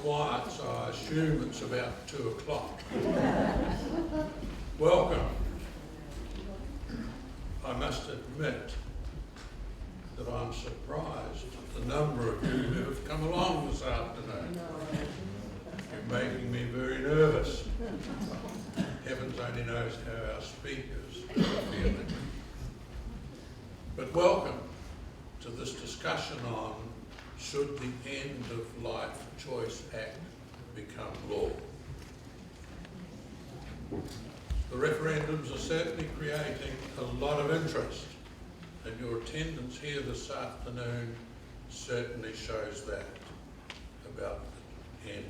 quiet, so I assume it's about 2 o'clock. Welcome. I must admit that I'm surprised at the number of you who have come along this afternoon. You're making me very nervous. Heavens only knows how our speakers are feeling. But welcome to this discussion on should the End of Life Choice Act become law. The referendums are certainly creating a lot of interest, and your attendance here this afternoon certainly shows that about the End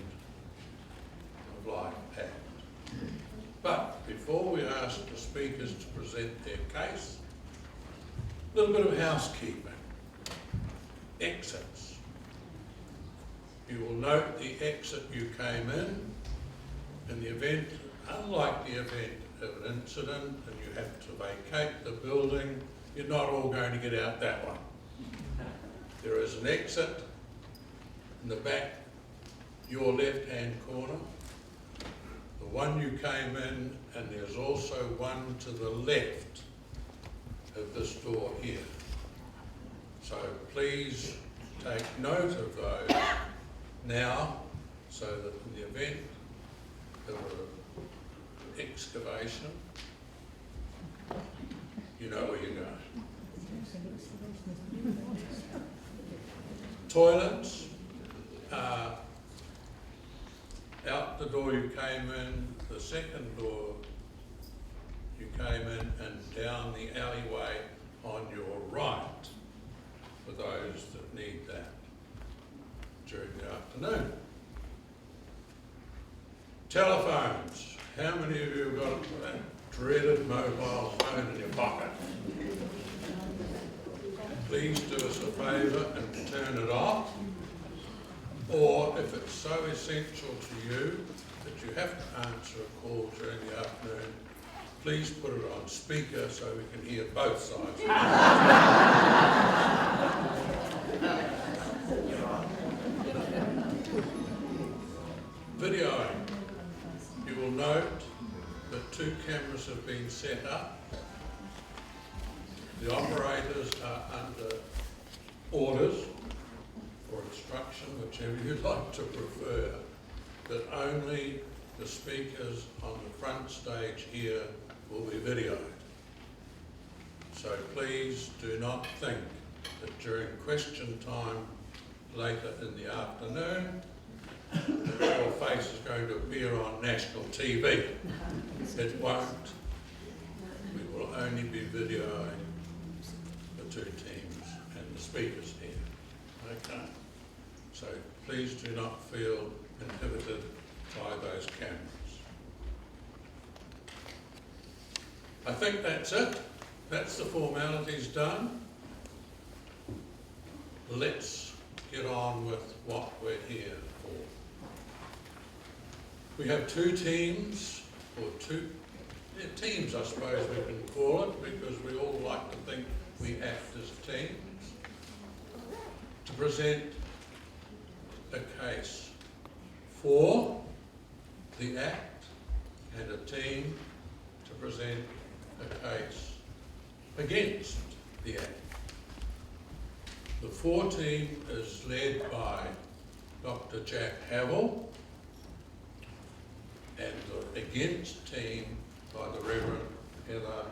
of Life Act. But before we ask the speakers to present their case, a little bit of housekeeping. Exits. You will note the exit you came in the event, unlike the event of an incident and you have to vacate the building, you're not all going to get out that one. There is an exit in the back, your left-hand corner, the one you came in, and there's also one to the left of this door here. So please take note of those now, so that in the event of an excavation, you know where you're going. Toilets, out the door you came in, the second door you came in, and down the alleyway on your right for those that need that during the afternoon. Telephones. How many of you have got that dreaded mobile phone in your pocket? Please do us a favour and turn it off. Or if it's so essential to you that you have to answer a call during the afternoon, please put it on speaker so we can hear both sides. Videoing. You will note that 2 cameras have been set up. The operators are under orders or instruction, whichever you'd like to prefer, that only the speakers on the front stage here will be videoed. So please do not think that during question time later in the afternoon that your face is going to appear on national TV. It won't. We will only be videoing the 2 teams and the speakers here. Okay? So please do not feel inhibited by those cameras. I think that's it. That's the formalities done. Let's get on with what we're here for. We have 2 teams, or 2 teams I suppose we can call it, because we all like to think we act as teams, to present a case for the Act and a team to present a case against the Act. The for team is led by Dr. Jack Havel, and the against team by the Reverend Heather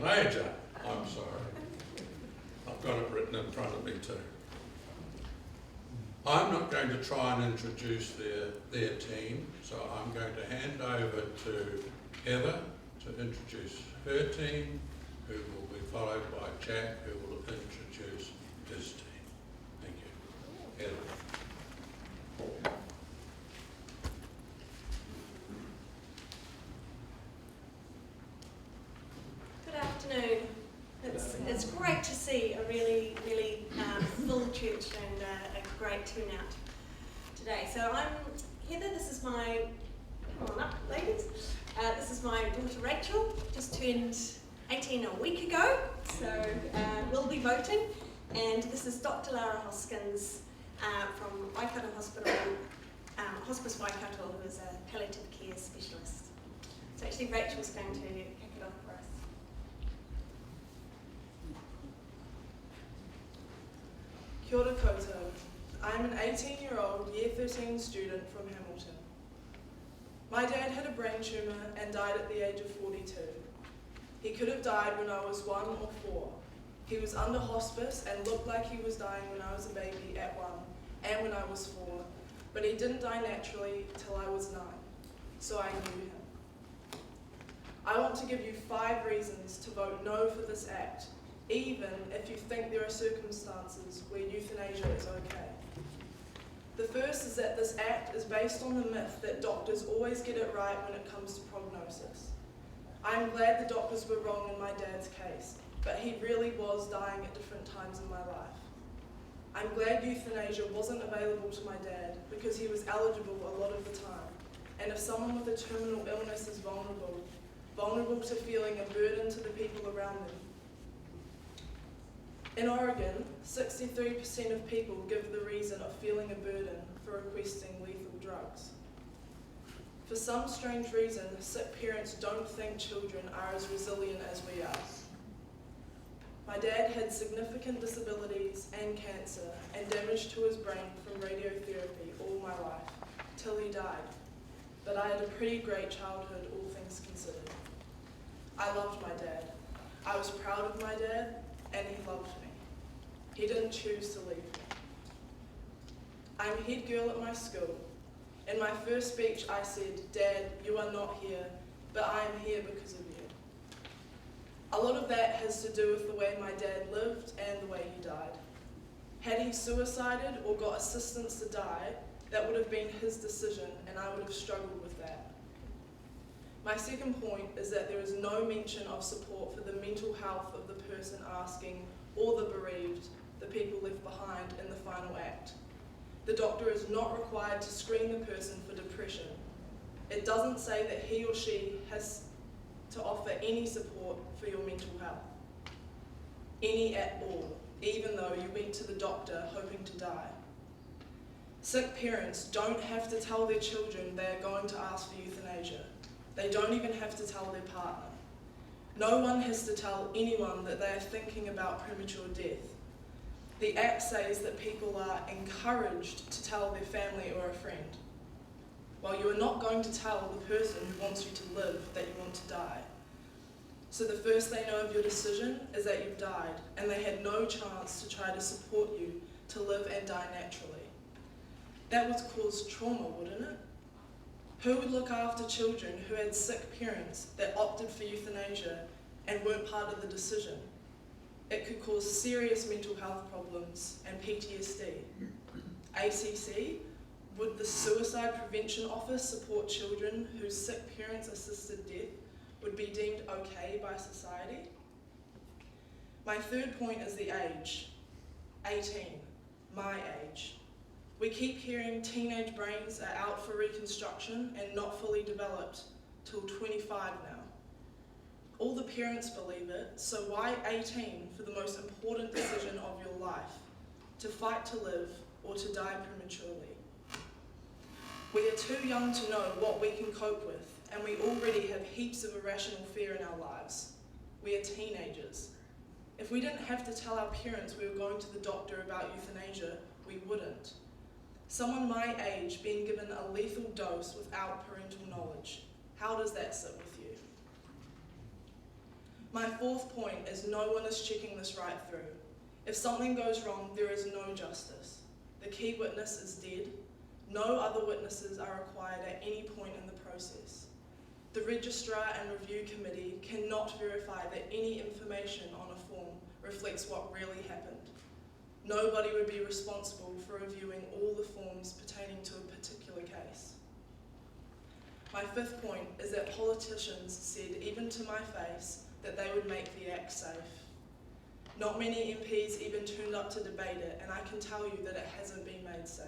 Major. I'm sorry. I've got it written in front of me too. I'm not going to try and introduce their team, so I'm going to hand over to Heather to introduce her team, who will be followed by Jack, who will introduce his team. Thank you. Heather. Good afternoon. It's great to see a really full church and a great turnout today. So I'm Heather. This is my, come on up, ladies. This is my daughter Rachel. Just turned 18 a week ago, so we'll be voting. And this is Dr. Lara Hoskins from Waikato Hospital, Hospice Waikato, who is a palliative care specialist. So actually Rachel's going to kick it off for us. Kia ora koutou. I'm an 18-year-old Year 13 student from Hamilton. My dad had a brain tumour and died at the age of 42. He could have died when I was 1 or 4. He was under hospice and looked like he was dying when I was a baby at 1 and when I was 4, but he didn't die naturally till I was 9, so I knew him. I want to give you 5 reasons to vote no for this act, even if you think there are circumstances where euthanasia is okay. The first is that this act is based on the myth that doctors always get it right when it comes to prognosis. I'm glad the doctors were wrong in my dad's case, but he really was dying at different times in my life. I'm glad euthanasia wasn't available to my dad because he was eligible a lot of the time, and if someone with a terminal illness is vulnerable to feeling a burden to the people around them. In Oregon, 63% of people give the reason of feeling a burden for requesting lethal drugs. For some strange reason, sick parents don't think children are as resilient as we are. My dad had significant disabilities and cancer and damage to his brain from radiotherapy all my life, till he died. But I had a pretty great childhood, all things considered. I loved my dad. I was proud of my dad, and he loved me. He didn't choose to leave me. I'm head girl at my school. In my first speech I said, "Dad, you are not here, but I am here because of you." A lot of that has to do with the way my dad lived and the way he died. Had he suicided or got assistance to die, that would have been his decision, and I would have struggled with that. My second point is that there is no mention of support for the mental health of the person asking or the bereaved, the people left behind in the final act. The doctor is not required to screen the person for depression. It doesn't say that he or she has to offer any support for your mental health. Any at all, even though you went to the doctor hoping to die. Sick parents don't have to tell their children they are going to ask for euthanasia. They don't even have to tell their partner. No one has to tell anyone that they are thinking about premature death. The Act says that people are encouraged to tell their family or a friend, while you are not going to tell the person who wants you to live that you want to die. So the first they know of your decision is that you've died, and they had no chance to try to support you to live and die naturally. That would cause trauma, wouldn't it? Who would look after children who had sick parents that opted for euthanasia and weren't part of the decision? It could cause serious mental health problems and PTSD. ACC, would the Suicide Prevention Office support children whose sick parents assisted death would be deemed okay by society? My third point is the age. 18, my age. We keep hearing teenage brains are out for reconstruction and not fully developed till 25 now. All the parents believe it, so why 18 for the most important decision of your life, to fight to live or to die prematurely? We are too young to know what we can cope with, and we already have heaps of irrational fear in our lives. We are teenagers. If we didn't have to tell our parents we were going to the doctor about euthanasia, we wouldn't. Someone my age being given a lethal dose without parental knowledge, how does that sit with you? My fourth point is no one is checking this right through. If something goes wrong, there is no justice. The key witness is dead. No other witnesses are required at any point in the process. The registrar and review committee cannot verify that any information on a form reflects what really happened. Nobody would be responsible for reviewing all the forms pertaining to a particular case. My fifth point is that politicians said, even to my face, that they would make the Act safe. Not many MPs even turned up to debate it, and I can tell you that it hasn't been made safe.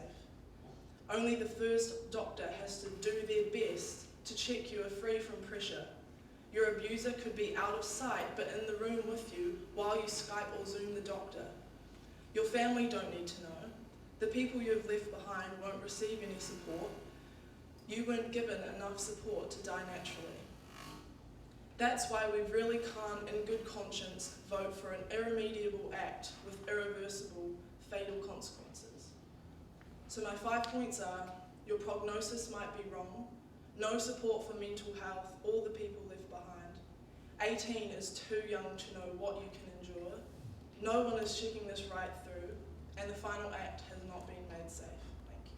Only the first doctor has to do their best to check you are free from pressure. Your abuser could be out of sight, but in the room with you while you Skype or Zoom the doctor. Your family don't need to know. The people you've left behind won't receive any support. You weren't given enough support to die naturally. That's why we really can't, in good conscience, vote for an irremediable act with irreversible, fatal consequences. So my 5 points are: your prognosis might be wrong, no support for mental health or the people left behind, 18 is too young to know what you can endure, no one is checking this right through, and the final act has not been made safe. Thank you.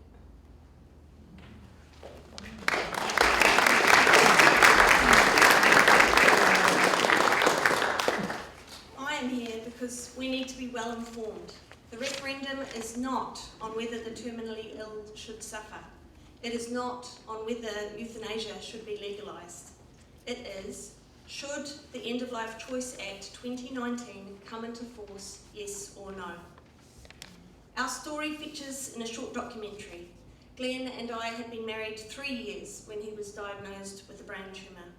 I am here because we need to be well informed. The referendum is not on whether the terminally ill should suffer. It is not on whether euthanasia should be legalised. It is, should the End of Life Choice Act 2019 come into force, yes or no? Our story features in a short documentary. Glenn and I had been married 3 years when he was diagnosed with a brain tumour.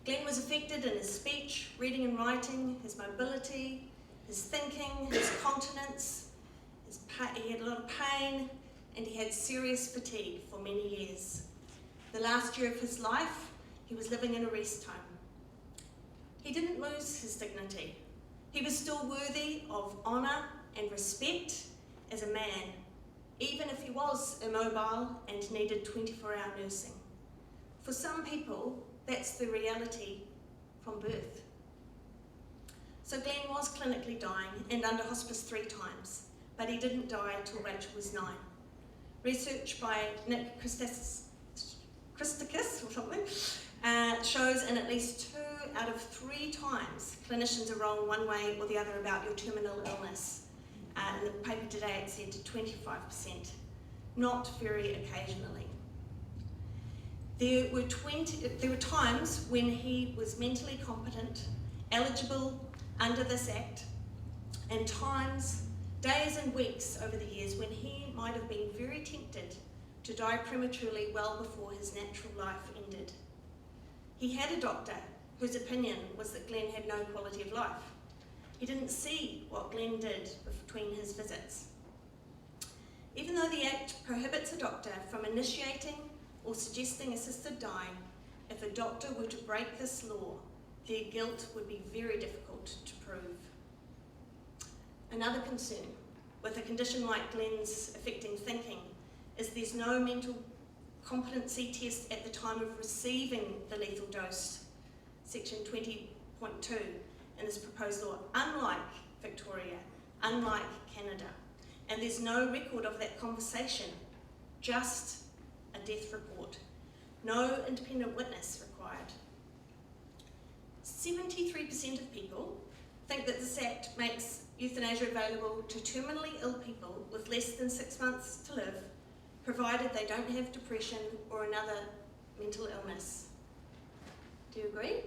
Glenn was affected in his speech, reading and writing, his mobility, his thinking, his continence. He had a lot of pain, and he had serious fatigue for many years. The last year of his life, he was living in a rest home. He didn't lose his dignity. He was still worthy of honour and respect as a man, even if he was immobile and needed 24-hour nursing. For some people, that's the reality from birth. So Glenn was clinically dying and under hospice 3 times, but he didn't die till Rachel was 9. Research by Nick Christakis or something shows in at least 2 out of 3 times clinicians are wrong one way or the other about your terminal illness. In the paper today it said 25%, not very occasionally. There were times when he was mentally competent, eligible under this act, and times, days and weeks over the years when he might have been very tempted to die prematurely well before his natural life ended. He had a doctor whose opinion was that Glenn had no quality of life. He didn't see what Glenn did between his visits. Even though the Act prohibits a doctor from initiating or suggesting assisted dying, if a doctor were to break this law, their guilt would be very difficult to prove. Another concern with a condition like Glenn's affecting thinking is there's no mental competency test at the time of receiving the lethal dose, section 20.2 in this proposed law, unlike Victoria, unlike Canada. And there's no record of that conversation, just a death report. No independent witness required. 73% of people think that this act makes euthanasia available to terminally ill people with less than 6 months to live, provided they don't have depression or another mental illness. Do you agree?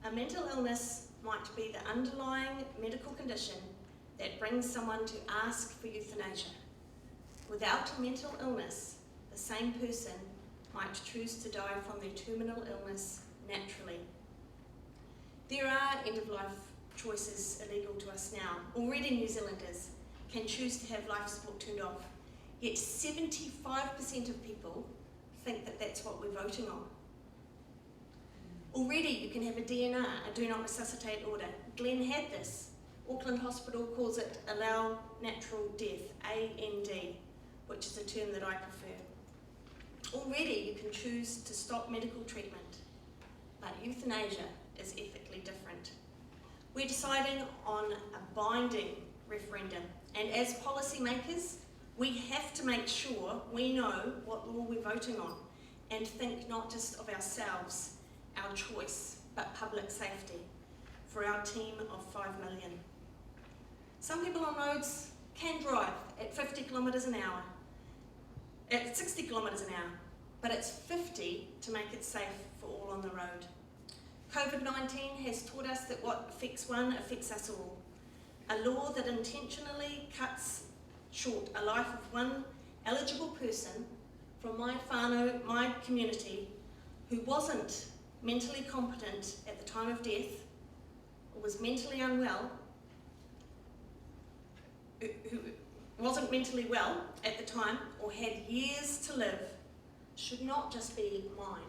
A mental illness might be the underlying medical condition that brings someone to ask for euthanasia. Without a mental illness, the same person might choose to die from their terminal illness naturally. There are end-of-life choices illegal to us now. Already New Zealanders can choose to have life support turned off, yet 75% of people think that that's what we're voting on. Already you can have a DNR, a do not resuscitate order. Glenn had this. Auckland Hospital calls it allow natural death, AND, which is a term that I prefer. Already you can choose to stop medical treatment, but euthanasia is ethically different. We're deciding on a binding referendum, and as policymakers, we have to make sure we know what law we're voting on and think not just of ourselves, our choice, but public safety for our team of 5 million. Some people on roads can drive at 50 kilometres an hour, at 60 kilometres an hour, but it's 50 to make it safe for all on the road. COVID-19 has taught us that what affects one affects us all. A law that intentionally cuts short a life of one eligible person from my whānau, my community, who wasn't mentally competent at the time of death, or was mentally unwell, who wasn't mentally well at the time or had years to live should not just be mine,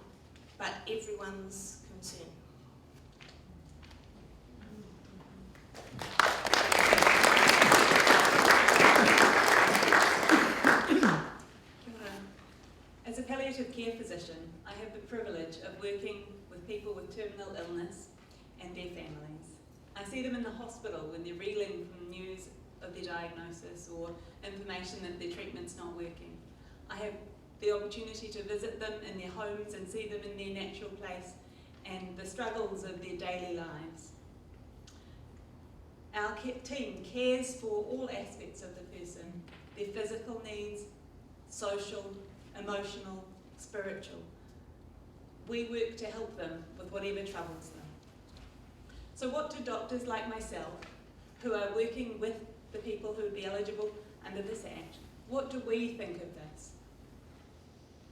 but everyone's concern. As a palliative care physician, I have the privilege of working with people with terminal illness and their families. I see them in the hospital when they're reeling from news of their diagnosis or information that their treatment's not working. I have the opportunity to visit them in their homes and see them in their natural place and the struggles of their daily lives. Our team cares for all aspects of the person, their physical needs, social, emotional, spiritual. We work to help them with whatever troubles them. So what do doctors like myself, who are working with the people who would be eligible under this Act, what do we think of this?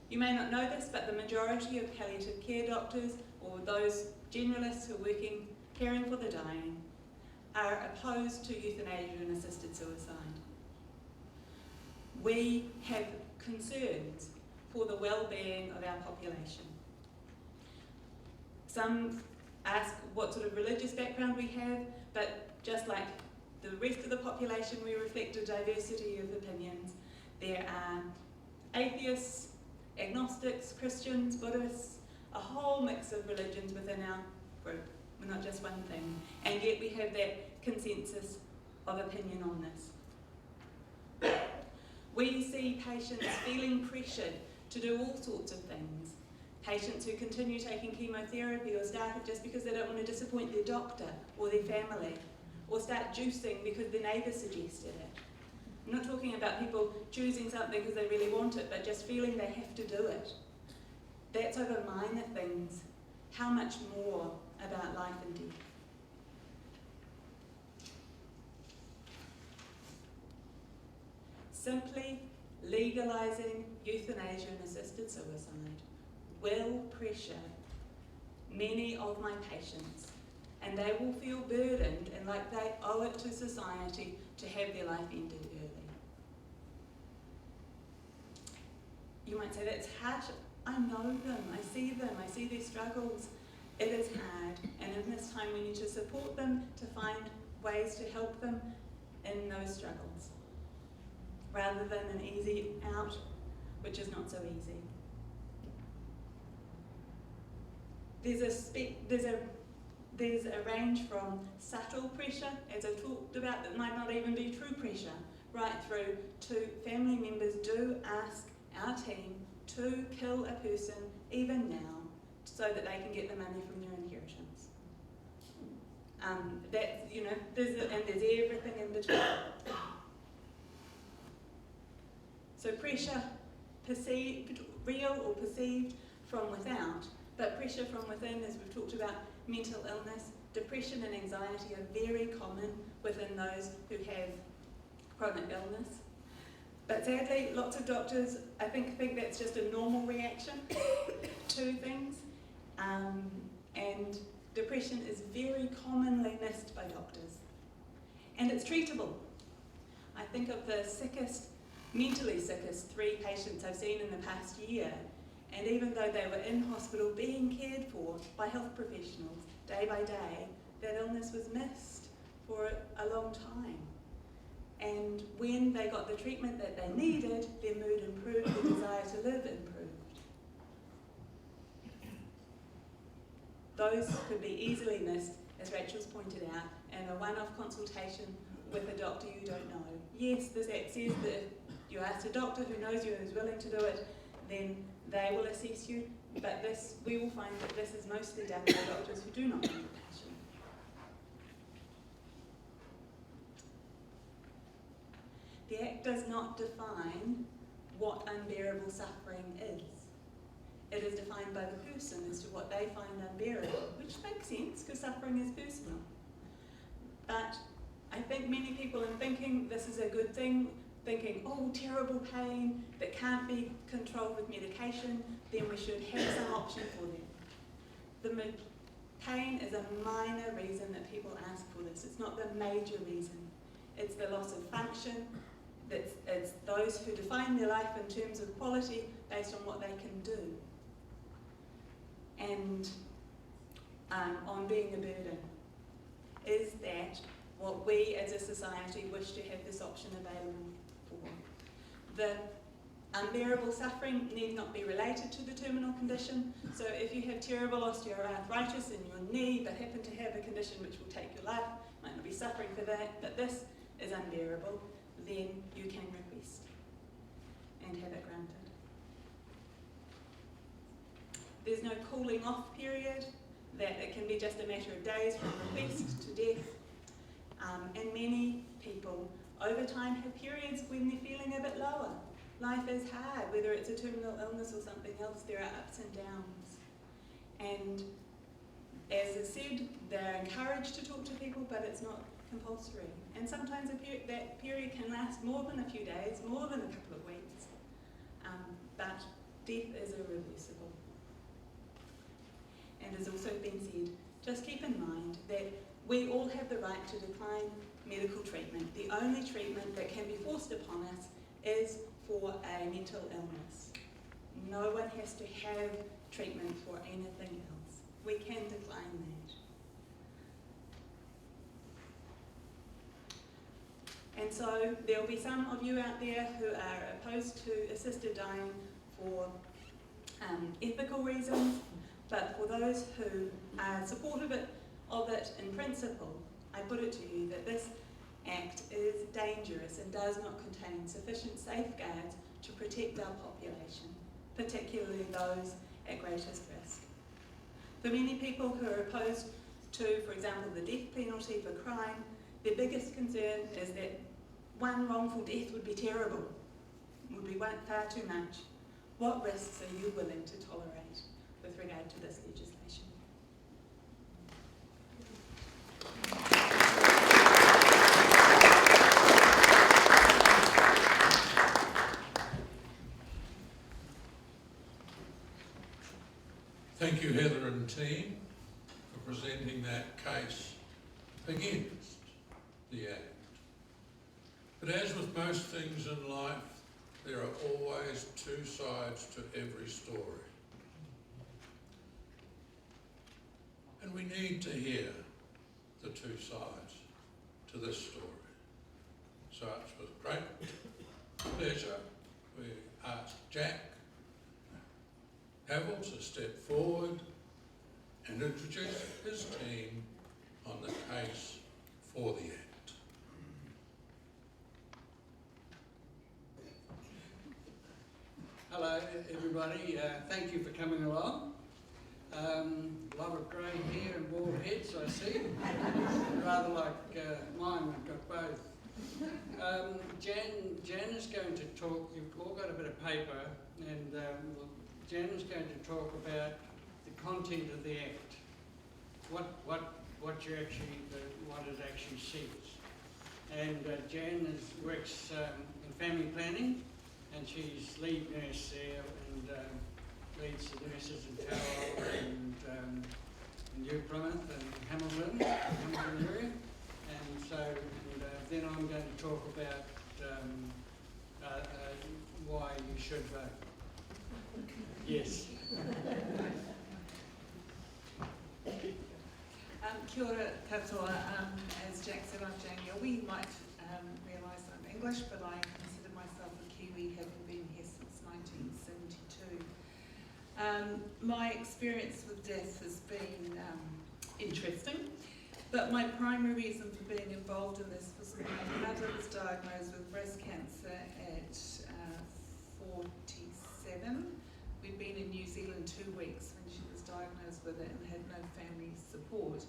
You may not know this, but the majority of palliative care doctors, or those generalists who are caring for the dying, are opposed to euthanasia and assisted suicide. We have concerns for the well-being of our population. Some ask what sort of religious background we have, but just like the rest of the population, we reflect a diversity of opinions. There are atheists, agnostics, Christians, Buddhists, a whole mix of religions within our group. We're not just one thing, and yet we have that consensus of opinion on this. We see patients feeling pressured to do all sorts of things. Patients who continue taking chemotherapy or start it just because they don't want to disappoint their doctor or their family, or start juicing because their neighbour suggested it. I'm not talking about people choosing something because they really want it, but just feeling they have to do it. That's over minor things. How much more about life and death? Simply legalising euthanasia and assisted suicide will pressure many of my patients, and they will feel burdened and like they owe it to society to have their life ended early. You might say, that's harsh. I know them, I see their struggles. It is hard, and in this time we need to support them to find ways to help them in those struggles, rather than an easy out, which is not so easy. There's a range from subtle pressure, as I've talked about, that might not even be true pressure, right through to family members do ask our team to kill a person even now so that they can get the money from their inheritance. There's everything in between. So pressure perceived, real or perceived from without, but pressure from within, as we've talked about, mental illness, depression and anxiety are very common within those who have chronic illness. But sadly, lots of doctors, I think that's just a normal reaction to things. And depression is very commonly missed by doctors. And it's treatable. I think of the mentally sickest 3 patients I've seen in the past year, and even though they were in hospital being cared for by health professionals day by day, that illness was missed for a long time. And when they got the treatment that they needed, their mood improved, their desire to live improved. Those could be easily missed, as Rachel's pointed out, in a one-off consultation with a doctor you don't know. Yes, this Act says that if you ask a doctor who knows you and is willing to do it, then they will assess you, but we will find that this is mostly done by doctors who do not know the patient. The Act does not define what unbearable suffering is. It is defined by the person as to what they find unbearable, which makes sense because suffering is personal. But I think many people, in thinking this is a good thing, thinking, oh, terrible pain that can't be controlled with medication, then we should have some option for them. The pain is a minor reason that people ask for this. It's not the major reason. it's the loss of function, it's those who define their life in terms of quality based on what they can do, and on being a burden. Is that what we as a society wish to have this option available for? The unbearable suffering need not be related to the terminal condition. So if you have terrible osteoarthritis in your knee but happen to have a condition which will take your life, might not be suffering for that, but this is unbearable, then you can request and have it granted. There's no cooling off period, that it can be just a matter of days from request to death. And many people over time have periods when they're feeling a bit lower. Life is hard, whether it's a terminal illness or something else, there are ups and downs. And as I said, they're encouraged to talk to people, but it's not compulsory. And sometimes that period can last more than a few days, more than a couple of weeks. But death is irreversible. And as also been said, just keep in mind that we all have the right to decline medical treatment. The only treatment that can be forced upon us is for a mental illness. No one has to have treatment for anything else. We can decline that. And so there will be some of you out there who are opposed to assisted dying for ethical reasons, but for those who are supportive of it in principle, I put it to you that this Act is dangerous and does not contain sufficient safeguards to protect our population, particularly those at greatest risk. For many people who are opposed to, for example, the death penalty for crime, their biggest concern is that one wrongful death would be terrible, would be far too much. What risks are you willing to tolerate with regard to this legislation? Thank you, Heather and team, for presenting that case against the Act. But as with most things in life, there are always two sides to every story. And we need to hear the two sides to this story. So it's with great pleasure we ask Jack Havel to step forward and introduce his team on the case for the Act. Hello everybody, thank you for coming along. Love of grey hair and bald heads, I see. Rather like mine, we've got both. Jan is going to talk, you've all got a bit of paper, and Jan is going to talk about the content of the Act, what it actually says. And Jan works in family planning, and she's lead nurse there, and leads the nurses in Tower and in New Plymouth and Hamilton area. And so, then I'm going to talk about why you should vote. Yes. Kia ora katoa. As Jack said, I'm Jane Yelby. You might realise I'm English, but I consider myself a Kiwi, having been here since 1972. My experience with death has been interesting, but my primary reason for being involved in this was my mother was diagnosed with breast cancer at 47. We'd been in New Zealand 2 weeks when she was diagnosed with it and had no family support.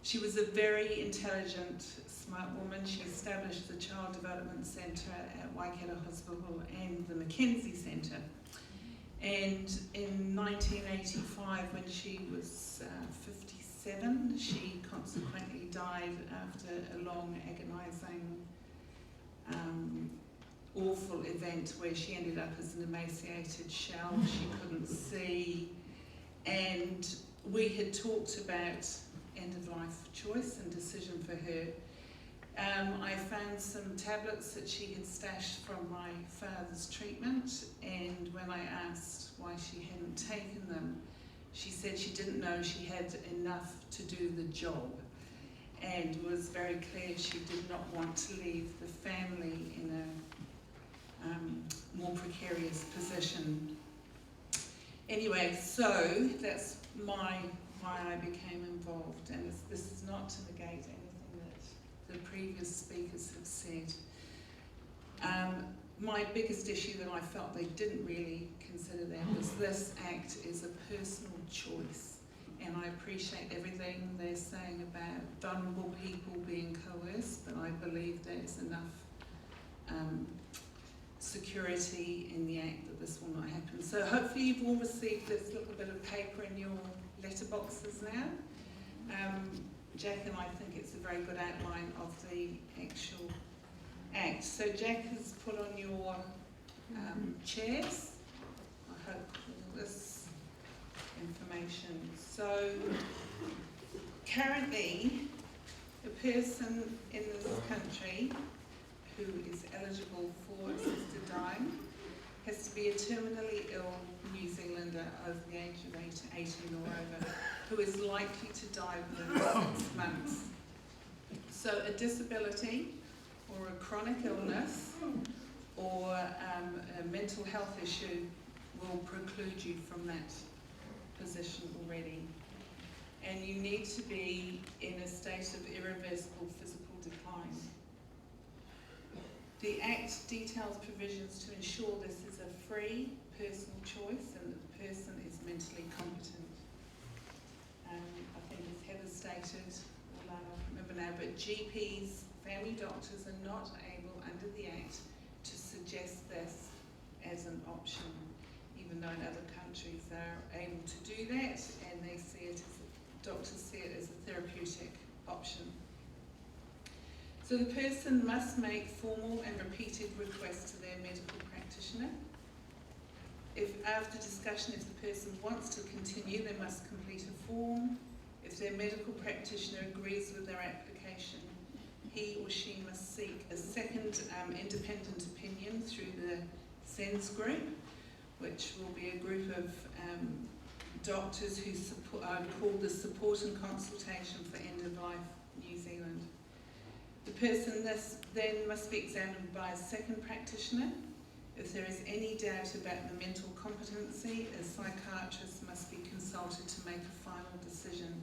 She was a very intelligent, smart woman. She established the Child Development Centre at Waikato Hospital and the Mackenzie Centre. And in 1985, when she was 57, she consequently died after a long, agonising, awful event where she ended up as an emaciated shell. She couldn't see, and we had talked about end-of-life choice and decision for her, I found some tablets that she had stashed from my father's treatment, and when I asked why she hadn't taken them, she said she didn't know she had enough to do the job, and was very clear she did not want to leave the family in a more precarious position. Anyway, so that's why I became involved, and this is not to negate anything that the previous speakers have said. My biggest issue that I felt they didn't really consider that was this act is a personal choice, and I appreciate everything they're saying about vulnerable people being coerced, but I believe there's enough security in the act that this will not happen. So hopefully you've all received this little bit of paper in your letterboxes now. Jack and I think it's a very good outline of the actual act. So Jack has put on your chairs, I hope, all this information. So currently, a person in this country who is eligible for assisted dying has to be a terminally ill New Zealander over the age of 18 or over, who is likely to die within 6 months. So a disability or a chronic illness or a mental health issue will preclude you from that position already. And you need to be in a state of irreversible physical decline. The Act details provisions to ensure this is a free personal choice and that the person is mentally competent. I think as Heather stated, although I don't remember now, but GPs, family doctors are not able under the Act to suggest this as an option, even though in other countries they're able to do that, and they see it as, doctors see it as a therapeutic option. So the person must make formal and repeated requests to their medical practitioner. If after discussion, if the person wants to continue, they must complete a form. If their medical practitioner agrees with their application, he or she must seek a second independent opinion through the SENS group, which will be a group of doctors who are called the Support and Consultation for End of Life New Zealand. The person then must be examined by a second practitioner. If there is any doubt about the mental competency, a psychiatrist must be consulted to make a final decision.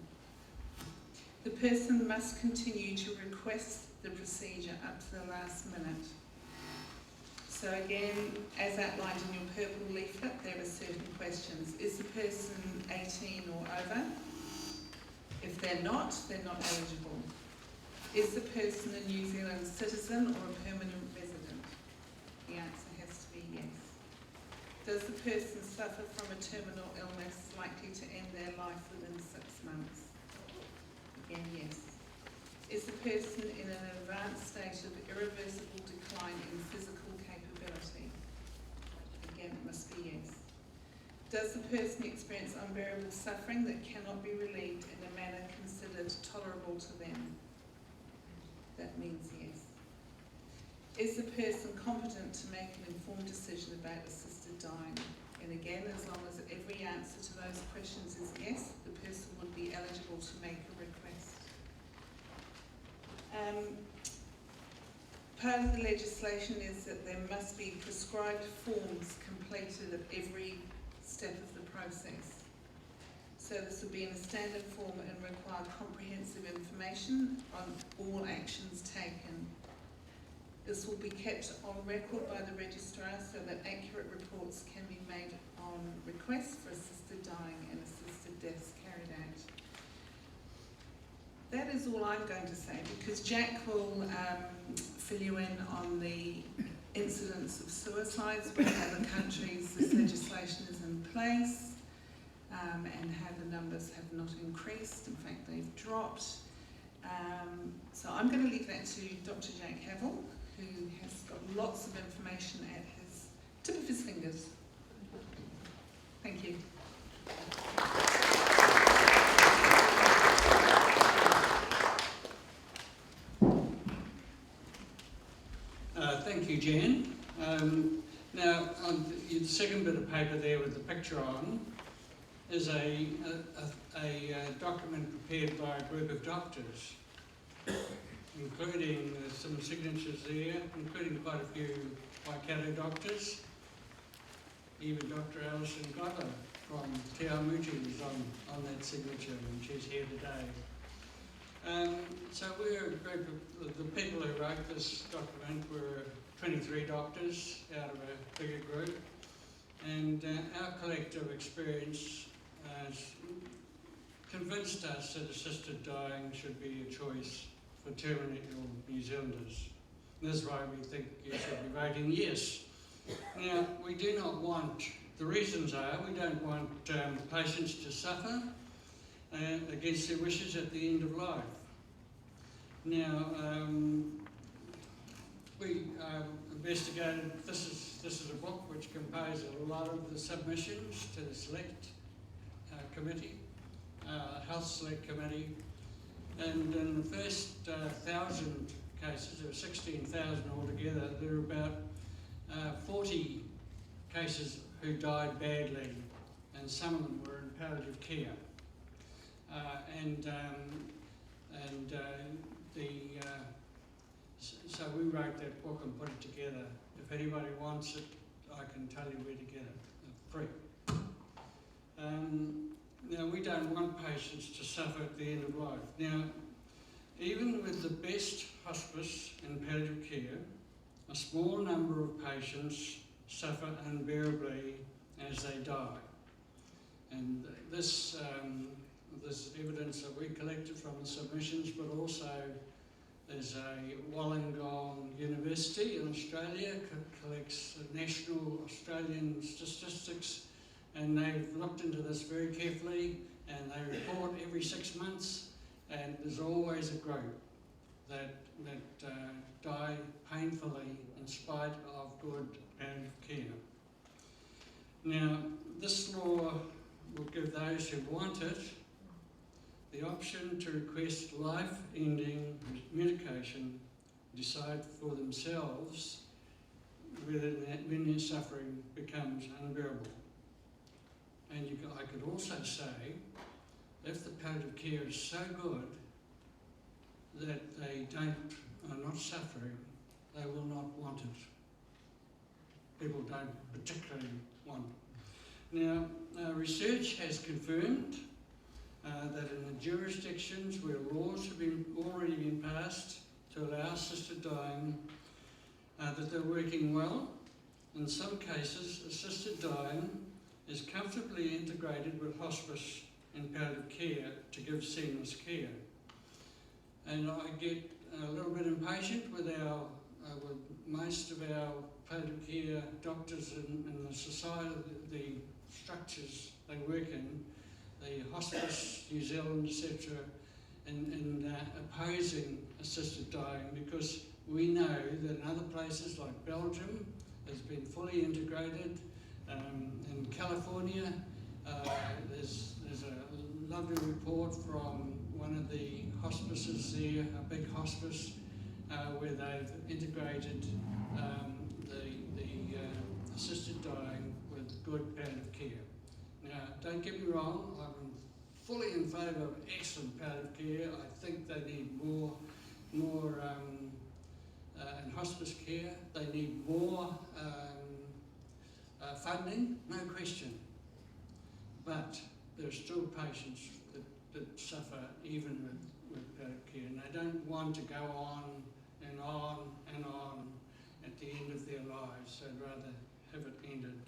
The person must continue to request the procedure up to the last minute. So again, as outlined in your purple leaflet, there are certain questions. Is the person 18 or over? If they're not eligible. Is the person a New Zealand citizen or a permanent resident? The answer has to be yes. Does the person suffer from a terminal illness likely to end their life within 6 months? Again, yes. Is the person in an advanced state of irreversible decline in physical capability? Again, it must be yes. Does the person experience unbearable suffering that cannot be relieved in a manner considered tolerable to them? That means yes. Is the person competent to make an informed decision about assisted dying? And again, as long as every answer to those questions is yes, the person would be eligible to make a request. Part of the legislation is that there must be prescribed forms completed at every step of the process. So this will be in a standard form and require comprehensive information on all actions taken. This will be kept on record by the registrar so that accurate reports can be made on requests for assisted dying and assisted deaths carried out. That is all I'm going to say, because Jack will fill you in on the incidence of suicides where other countries this legislation is in place. And how the numbers have not increased, in fact they've dropped. So I'm going to leave that to Dr. Jack Havel, who has got lots of information at his tip of his fingers. Thank you. Thank you, Jan. Now, on the second bit of paper there with the picture on is a document prepared by a group of doctors, including some signatures there, including quite a few Waikato doctors. Even Dr. Alison Glover from Te Awamutu was on that signature, and she's here today. So we're a group of, the people who wrote this document were 23 doctors out of a bigger group, and our collective experience has convinced us that assisted dying should be a choice for terminally ill New Zealanders. And that's why we think you should be voting yes. Now, we do not want, the reasons are, we don't want patients to suffer against their wishes at the end of life. Now, we investigated, this is a book which compiles a lot of the submissions to the select committee, health select committee, and in the first 1,000 cases, there were 16,000 altogether, there were about 40 cases who died badly, and some of them were in palliative care. So we wrote that book and put it together. If anybody wants it, I can tell you where to get it. It's free. Now, we don't want patients to suffer at the end of life. Now, even with the best hospice and palliative care, a small number of patients suffer unbearably as they die. And this evidence that we collected from the submissions, but also there's a Wollongong University in Australia collects national Australian statistics, and they've looked into this very carefully, and they report every 6 months, and there's always a group that die painfully in spite of good palliative care. Now, this law will give those who want it the option to request life-ending medication, decide for themselves whether when their suffering becomes unbearable. And I could also say, if the palliative care is so good that they are not suffering, they will not want it. People don't particularly want it. Now, research has confirmed that in the jurisdictions where laws have already been passed to allow assisted dying, that they're working well. In some cases, assisted dying is comfortably integrated with hospice and palliative care to give seamless care. And I get a little bit impatient with with most of our palliative care doctors in the society, the structures they work in, the hospice, New Zealand, etc., in opposing assisted dying, because we know that in other places like Belgium has been fully integrated. In California, there's a lovely report from one of the hospices there, a big hospice, where they've integrated the assisted dying with good palliative care. Now, don't get me wrong, I'm fully in favour of excellent palliative care. I think they need more in hospice care. They need more funding, no question. But there are still patients that suffer even with palliative care, and they don't want to go on and on and on at the end of their lives. They'd rather have it ended.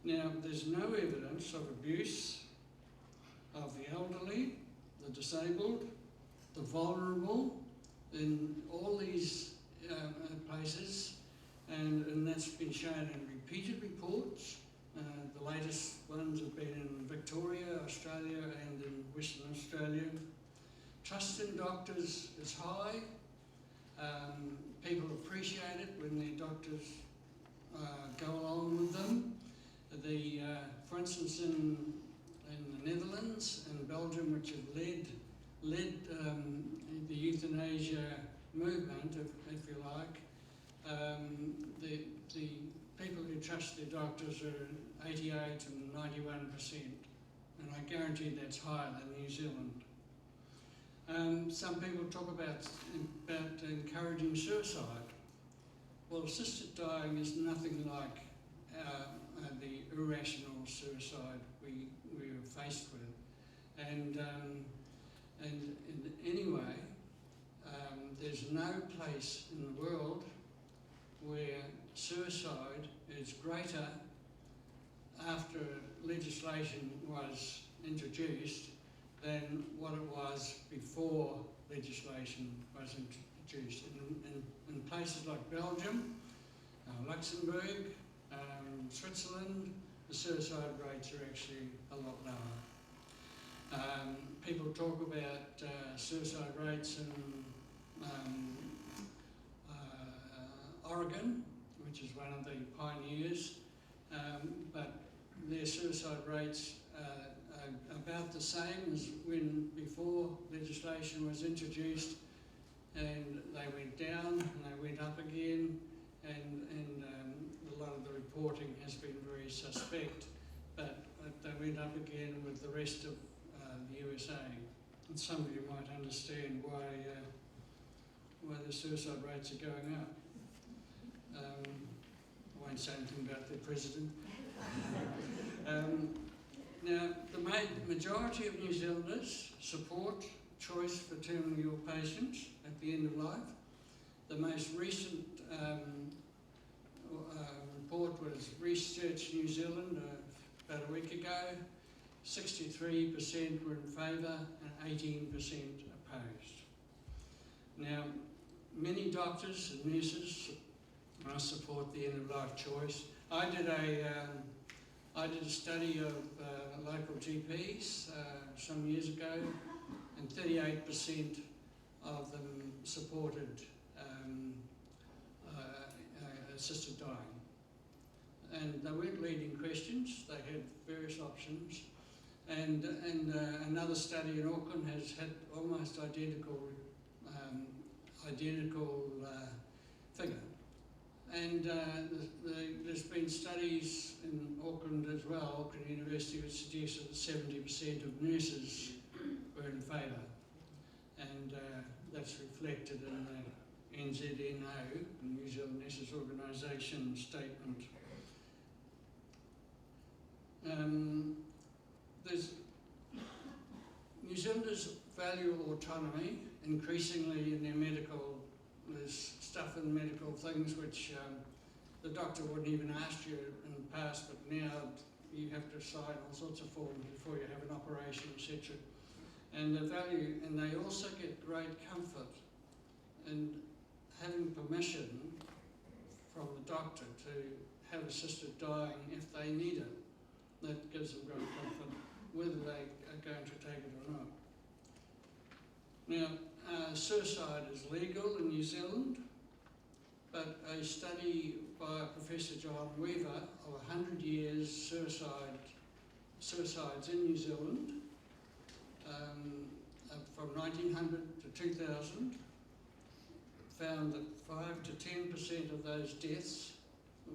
Now, there's no evidence of abuse of the elderly, the disabled, the vulnerable in all these places, and that's been shown in repeated reports. The latest ones have been in Victoria, Australia, and in Western Australia. Trust in doctors is high. People appreciate it when their doctors go along with them. For instance, in the Netherlands and Belgium, which have led the euthanasia movement, if you like, the people who trust their doctors are 88 and 91%, and I guarantee that's higher than New Zealand. Some people talk about encouraging suicide. Well, assisted dying is nothing like the irrational suicide we are faced with. And anyway, there's no place in the world where suicide is greater after legislation was introduced than what it was before legislation was introduced. In places like Belgium, Luxembourg, Switzerland, the suicide rates are actually a lot lower. People talk about suicide rates in Oregon, which is one of the pioneers, but their suicide rates are about the same as when before legislation was introduced, and they went down and they went up again, and a lot of the reporting has been very suspect, but they went up again with the rest of the USA. And some of you might understand why the suicide rates are going up. I won't say anything about the president. Now, the majority of New Zealanders support choice for terminally ill patients at the end of life. The most recent report was Research New Zealand about a week ago. 63% were in favour and 18% opposed. Now, many doctors and nurses support the end-of-life choice. I did a study of local GPs some years ago, and 38% of them supported assisted dying. And they weren't leading questions, they had various options. And another study in Auckland has had almost identical figure. And there's been studies in Auckland as well, Auckland University, which suggested that 70% of nurses were in favour. And that's reflected in the NZNO, the New Zealand Nurses Organisation statement. New Zealanders value autonomy increasingly in their medical. There's stuff in medical things which the doctor wouldn't even ask you in the past, but now you have to sign all sorts of forms before you have an operation, etc. And they also get great comfort in having permission from the doctor to have assisted dying if they need it. That gives them great comfort, whether they are going to take it or not. Now, suicide is legal in New Zealand, but a study by Professor John Weaver of 100 years suicides in New Zealand from 1900 to 2000 found that 5 to 10% of those deaths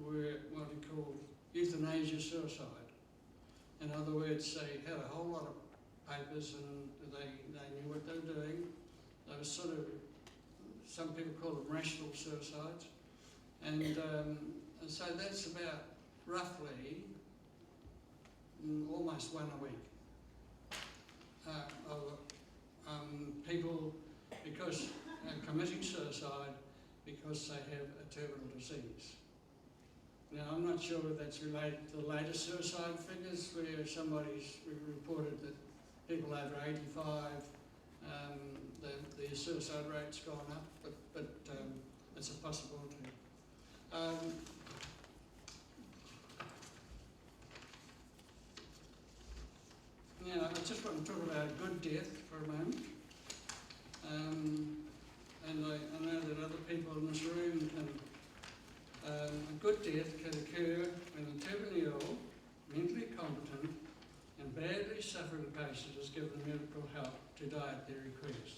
were what he called euthanasia suicide. In other words, they had a whole lot of papers and they knew what they were doing. They were sort of, some people call them rational suicides. And so that's about roughly almost one a week of people because committing suicide because they have a terminal disease. Now, I'm not sure if that's related to the latest suicide figures where somebody's reported that people over 85, their suicide rate's gone up, but it's a possibility. Now, I just want to talk about a good death for a moment. And I know that other people in this room can. A good death can occur when a terminally ill, mentally competent and badly suffering patient is given medical help to die at their request.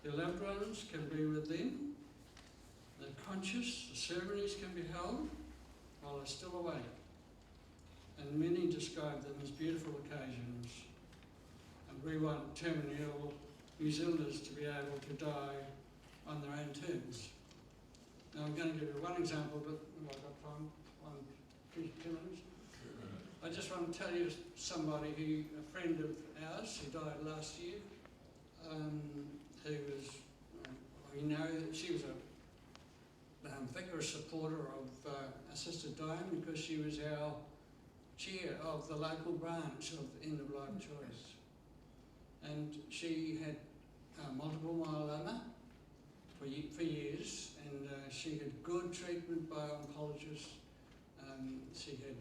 Their loved ones can be with them, They're conscious, the ceremonies can be held while they're still awake, and many describe them as beautiful occasions. And we want terminally ill New Zealanders to be able to die on their own terms. Now I'm going to give you one example, but I've got time, 2 minutes. I just want to tell you somebody who, a friend of ours who died last year, who was, we know that she was a vigorous supporter of assisted dying because she was our chair of the local branch of End of Life Choice. And she had multiple myeloma for years, and she had good treatment by oncologists. She had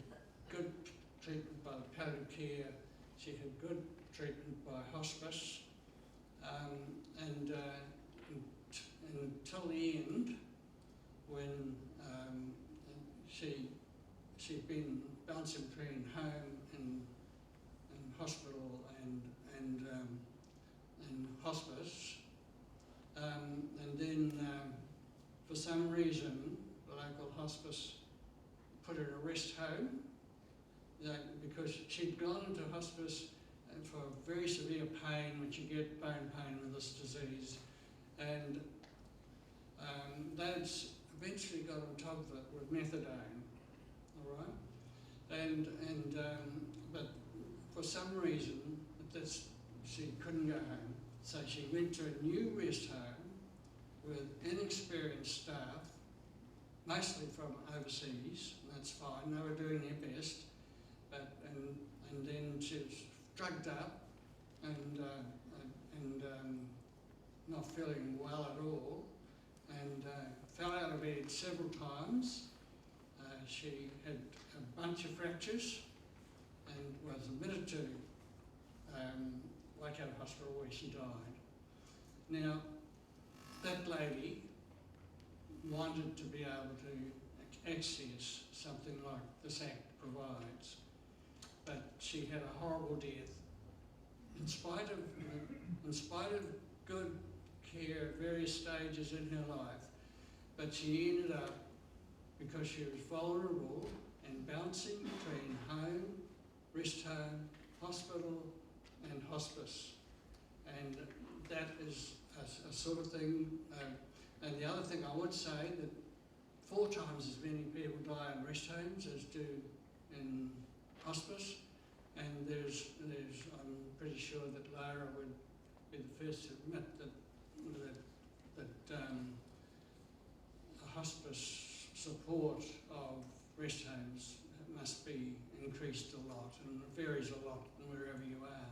good treatment by the palliative care. She had good treatment by hospice, and until the end, when she'd been bouncing between home and hospital and hospice, and then for some reason the local hospice put her in a rest home because she'd gone into hospice for very severe pain, which you get bone pain with this disease, and they'd eventually got on top of it with methadone, all right, but for some reason she couldn't go home, so she went to a new rest home with inexperienced staff, mostly from overseas. That's fine, they were doing their best, and then she was drugged up and not feeling well at all, and fell out of bed several times. She had a bunch of fractures and was admitted to Waikato Hospital where she died. Now, that lady wanted to be able to access something like this Act provides, but she had a horrible death. In spite of good care at various stages in her life, but she ended up, because she was vulnerable and bouncing between home, rest home, hospital and hospice. And that is a sort of thing. And the other thing I would say, that 4 times as many people die in rest homes as do in hospice. And I'm pretty sure that Lara would be the first to admit that hospice support of rest homes must be increased a lot, and it varies a lot wherever you are.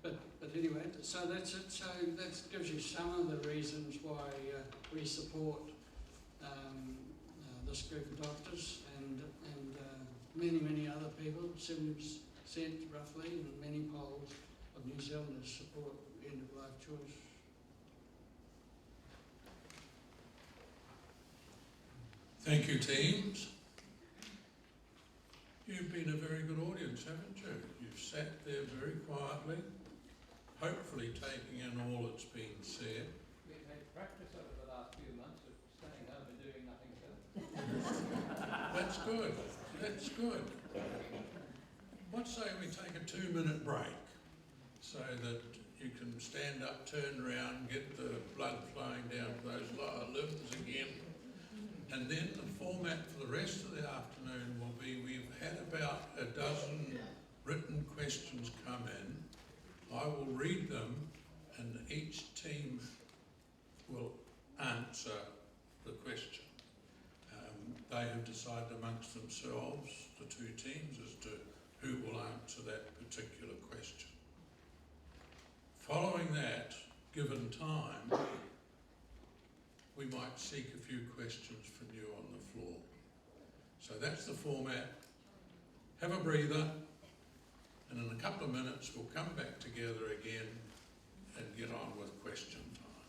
But anyway, so that's it. So that gives you some of the reasons why we support this group of doctors and many other people. 70% roughly in many polls of New Zealanders support end of life choice. Thank you, teams. You've been a very good audience, haven't you? You've sat there very quietly, hopefully taking in all that's been said. We've had practice over the last few months of staying home and doing nothing, sir. That's good. That's good. What say we take a 2-minute break so that you can stand up, turn around, get the blood flowing down to those lower limbs again. And then the format for the rest of the afternoon will be, we've had about a dozen written questions come in. I will read them and each team will answer the question. They have decided amongst themselves, the 2 teams, as to who will answer that particular question. Following that, given time, we might seek a few questions from you on the floor. So that's the format. Have a breather, and in a couple of minutes we'll come back together again and get on with question time.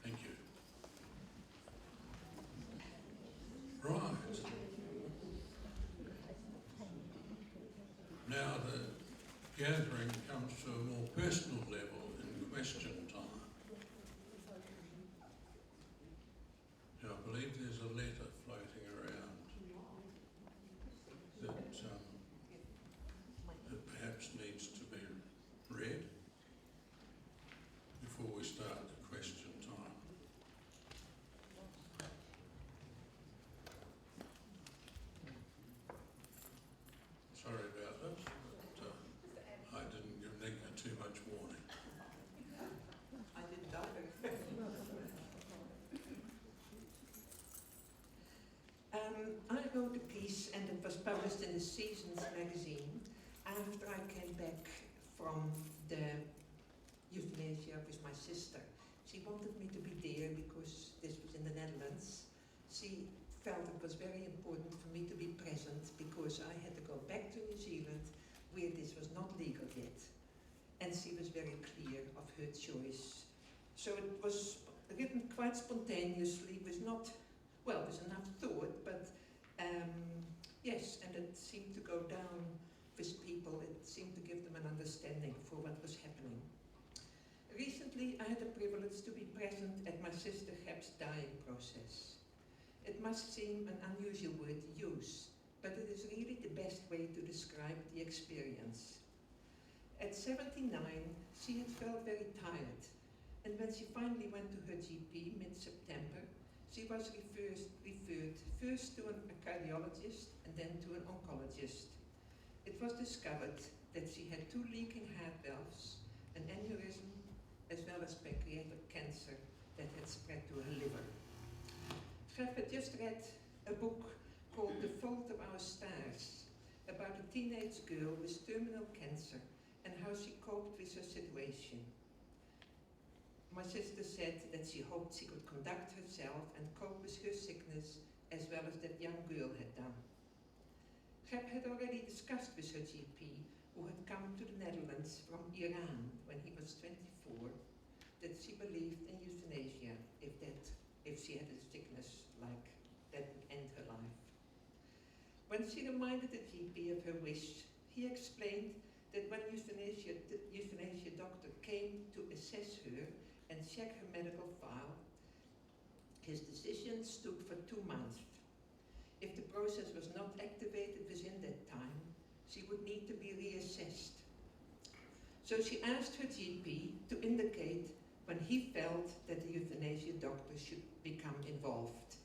Thank you. Right. Now the gathering comes to a more personal level in question time. Now, wrote a piece and it was published in the Seasons magazine after I came back from the euthanasia with my sister. She wanted me to be there because this was in the Netherlands. She felt it was very important for me to be present because I had to go back to New Zealand where this was not legal yet. And she was very clear of her choice. So it was written quite spontaneously, with not, well, with enough thought, but yes, and it seemed to go down with people. It seemed to give them an understanding for what was happening. Recently, I had the privilege to be present at my sister Geb's dying process. It must seem an unusual word to use, but it is really the best way to describe the experience. At 79, she had felt very tired, and when she finally went to her GP mid-September, she was referred first to a cardiologist and then to an oncologist. It was discovered that she had 2 leaking heart valves, an aneurysm, as well as pancreatic cancer that had spread to her liver. Geb had just read a book called The Fault of Our Stars, about a teenage girl with terminal cancer and how she coped with her situation. My sister said that she hoped she could conduct herself and cope with her sickness as well as that young girl had done. Geb had already discussed with her GP, who had come to the Netherlands from Iran when he was 24, that she believed in euthanasia if she had a sickness like that would end her life. When she reminded the GP of her wish, he explained that when the euthanasia doctor came to assess her and check her medical file, his decision stood for 2 months. If the process was not activated within that time, she would need to be reassessed. So she asked her GP to indicate when he felt that the euthanasia doctor should become involved.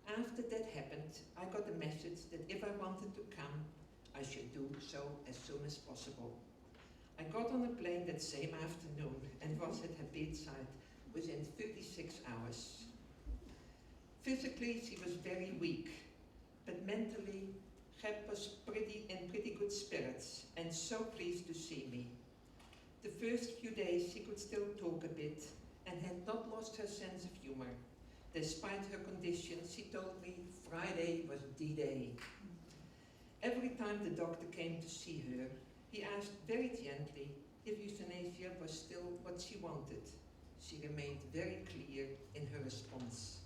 After that happened, I got a message that if I wanted to come, I should do so as soon as possible. I got on a plane that same afternoon and was at her bedside within 36 hours. Physically, she was very weak, but mentally, Geb was in pretty good spirits and so pleased to see me. The first few days she could still talk a bit and had not lost her sense of humor. Despite her condition, she told me Friday was D-Day. Every time the doctor came to see her, he asked very gently if euthanasia was still what she wanted. She remained very clear in her response.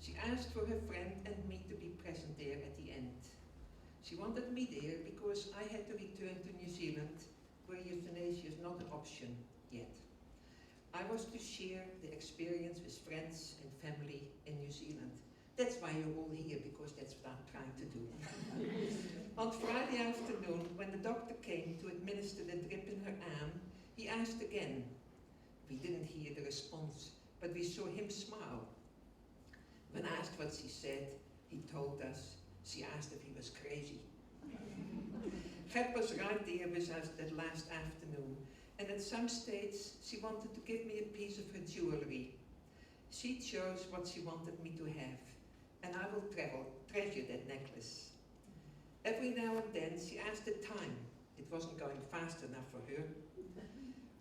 She asked for her friend and me to be present there at the end. She wanted me there because I had to return to New Zealand, where euthanasia is not an option yet. I was to share the experience with friends and family in New Zealand. That's why you're all here, because that's what I'm trying to do. On Friday afternoon, when the doctor came to administer the drip in her arm, he asked again. We didn't hear the response, but we saw him smile. When asked what she said, he told us she asked if he was crazy. Geb was right there with us that last afternoon, and at some stage she wanted to give me a piece of her jewelry. She chose what she wanted me to have, and I will treasure that necklace. Every now and then she asked the time. It wasn't going fast enough for her.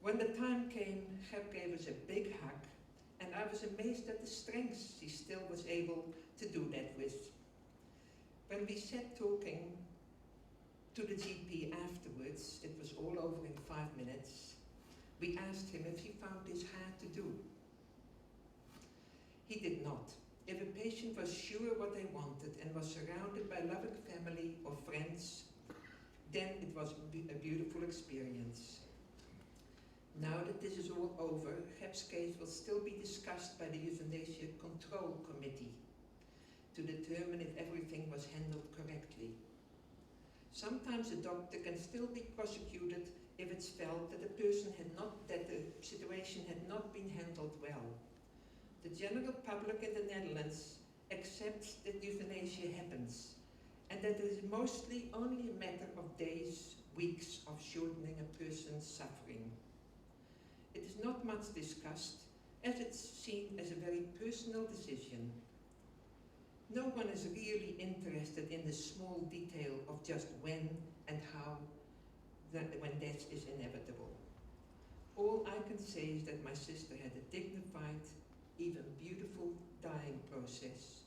When the time came, Geb gave us a big hug, and I was amazed at the strength she still was able to do that with. When we sat talking to the GP afterwards, it was all over in 5 minutes, we asked him if he found this hard to do. He did not. If a patient was sure what they wanted and was surrounded by loving family or friends, then it was a beautiful experience. Now that this is all over, Geb's case will still be discussed by the Euthanasia Control Committee to determine if everything was handled correctly. Sometimes a doctor can still be prosecuted if it's felt that the situation had not been handled well. The general public in the Netherlands accepts that euthanasia happens, and that it is mostly only a matter of days, weeks of shortening a person's suffering. It is not much discussed, as it's seen as a very personal decision. No one is really interested in the small detail of just when and how when death is inevitable. All I can say is that my sister had a dignified, even beautiful dying process,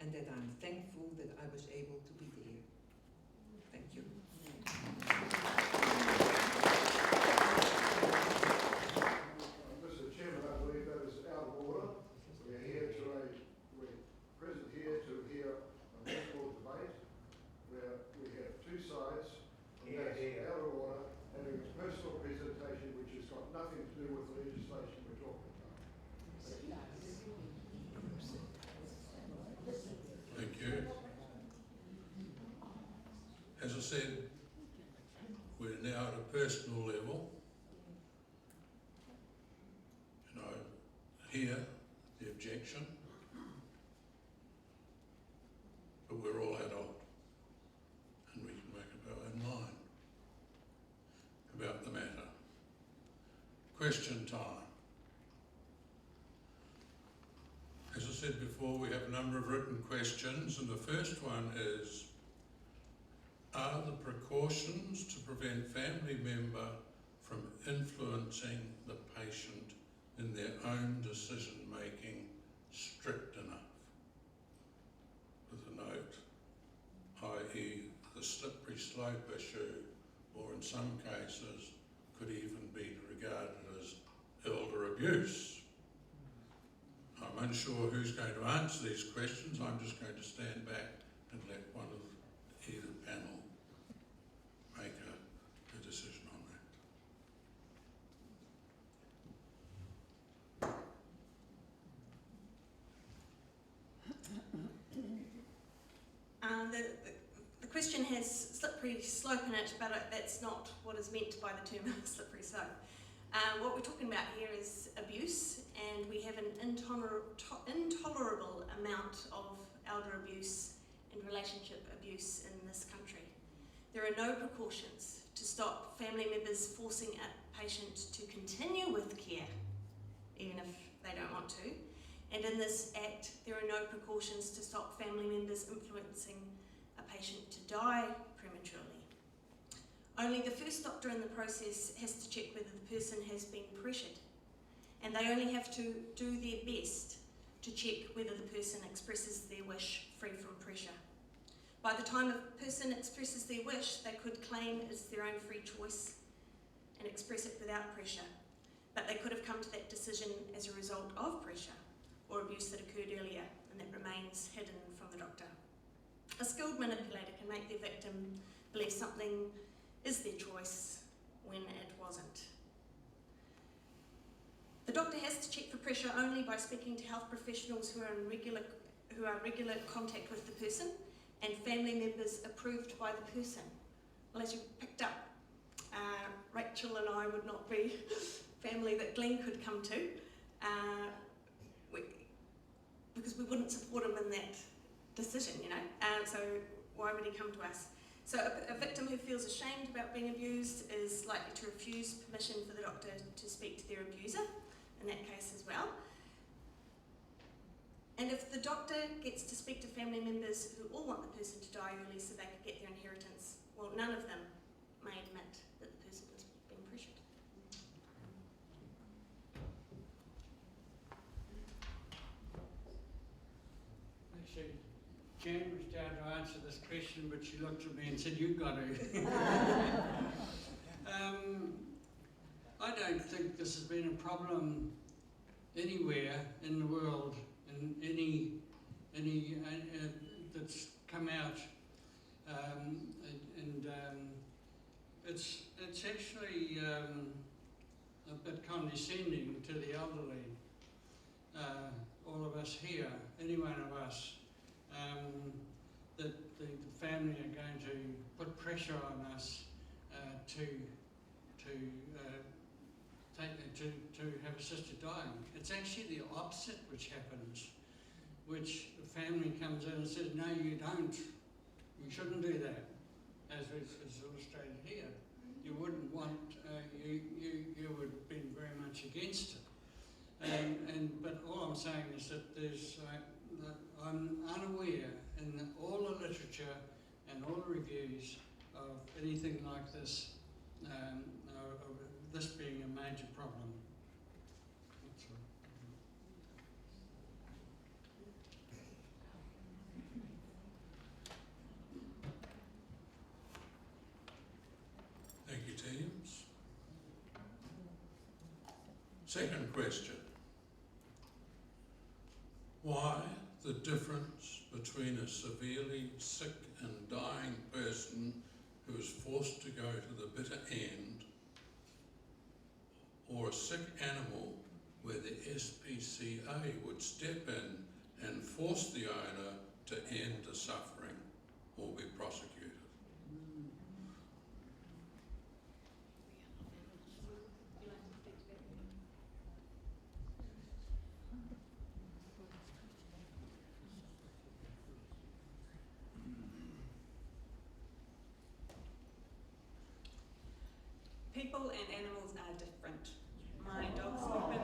and that I'm thankful that I was able to be there. Thank you. Mr. Chairman, I believe that is out of order. We're present here to hear a peaceful debate where we have two sides, and that's out of order, having a personal presentation which has got nothing to do with the legislation we're talking about. Thank you. As I said, we're now at a personal level, and I hear the objection, but we're all adult, and we can make up our own mind about the matter. Question time. As I said before, we have a number of written questions, and the first one is, are the precautions to prevent family member from influencing the patient in their own decision-making strict enough? With a note, i.e. the slippery slope issue, or in some cases could even be regarded as elder abuse. I'm unsure who's going to answer these questions. I'm just going to stand back and let one of either panel make a decision on that. The question has slippery slope in it, but that's not what is meant by the term slippery slope. What we're talking about here is abuse, and we have an intolerable amount of elder abuse and relationship abuse in this country. There are no precautions to stop family members forcing a patient to continue with care, even if they don't want to. And in this Act, there are no precautions to stop family members influencing a patient to die prematurely. Only the first doctor in the process has to check whether the person has been pressured, and they only have to do their best to check whether the person expresses their wish free from pressure. By the time a person expresses their wish, they could claim it's their own free choice and express it without pressure, but they could have come to that decision as a result of pressure or abuse that occurred earlier and that remains hidden from the doctor. A skilled manipulator can make their victim believe something is their choice when it wasn't. The doctor has to check for pressure only by speaking to health professionals who are in regular contact with the person and family members approved by the person. Well, as you picked up, Rachel and I would not be family that Glenn could come to because we wouldn't support him in that decision, you know. So why would he come to us? So a victim who feels ashamed about being abused is likely to refuse permission for the doctor to speak to their abuser in that case as well. And if the doctor gets to speak to family members who all want the person to die early so they could get their inheritance, well, none of them may admit that the person was being pressured. Actually, Jan was down to answer this question, but she looked at me and said, "You've got to." I don't think this has been a problem anywhere in the world, in any that's come out, it's actually a bit condescending to the elderly. All of us here, any one of us, that the family are going to put pressure on us to have a sister dying. It's actually the opposite which happens, which the family comes in and says, "No, you don't. You shouldn't do that," as is illustrated here. You wouldn't want. You would have been very much against it. But all I'm saying is that there's. I'm unaware in all the literature and all the reviews of anything like this, of this being a major problem. That's all. Thank you, teams. Second question. Why the difference between a severely sick and dying person who is forced to go to the bitter end, or a sick animal where the SPCA would step in and force the owner to end the suffering or be prosecuted? People and animals are different. My dogs sleep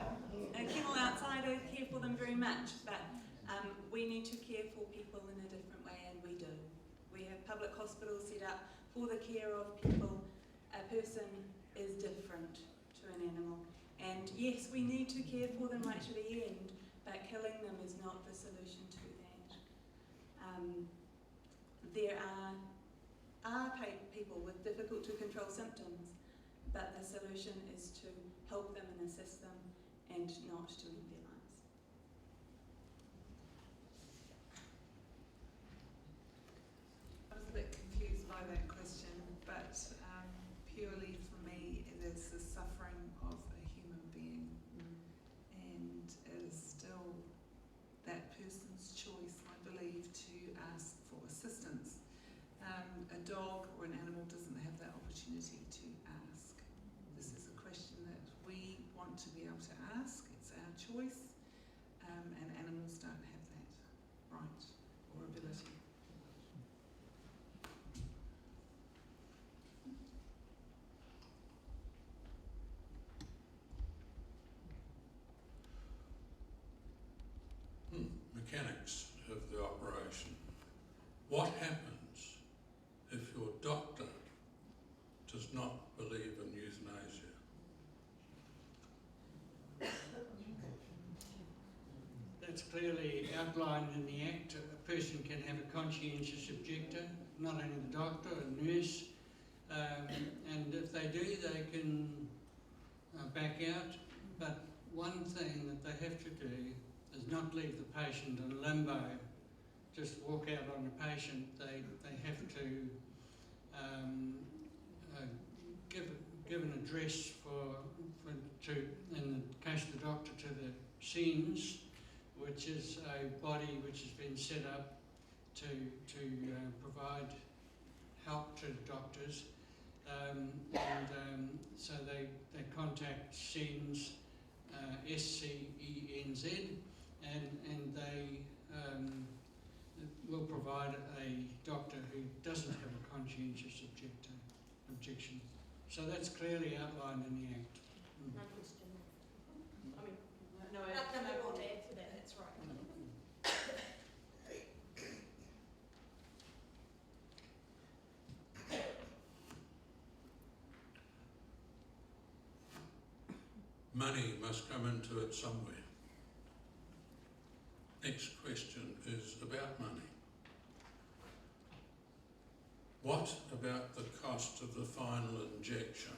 in a kennel outside. I care for them very much, but we need to care for people in a different way, and we do. We have public hospitals set up for the care of people. A person is different to an animal, and yes, we need to care for them right to the end, but killing them is not the solution to that. There are people with difficult to control symptoms, but the solution is to help them and assist them and not to end their lives. I was a bit confused by that question, but purely for me it is the suffering of a human being, and it is still that person's choice, I believe, to ask for assistance. A dog or an animal doesn't have that opportunity to ask. This is a question that we want to be able to ask. It's our choice, and animals don't have that right or ability. Mechanics of the operation. What happens if your doctor does not believe in euthanasia? That's clearly outlined in the Act. A person can have a conscientious objector, not only the doctor, a nurse, and if they do, they can back out. But one thing that they have to do is not leave the patient in limbo, just walk out on the patient. They have to give an address in the case of the doctor, to the scenes, which is a body which has been set up to provide help to doctors, so they contact SCENZ, SCENZ, and they will provide a doctor who doesn't have a conscientious objection. So that's clearly outlined in the Act. No question. I mean, nothing more to add to that, that's right. Money must come into it somewhere. Next question is about money. What about the cost of the final injection?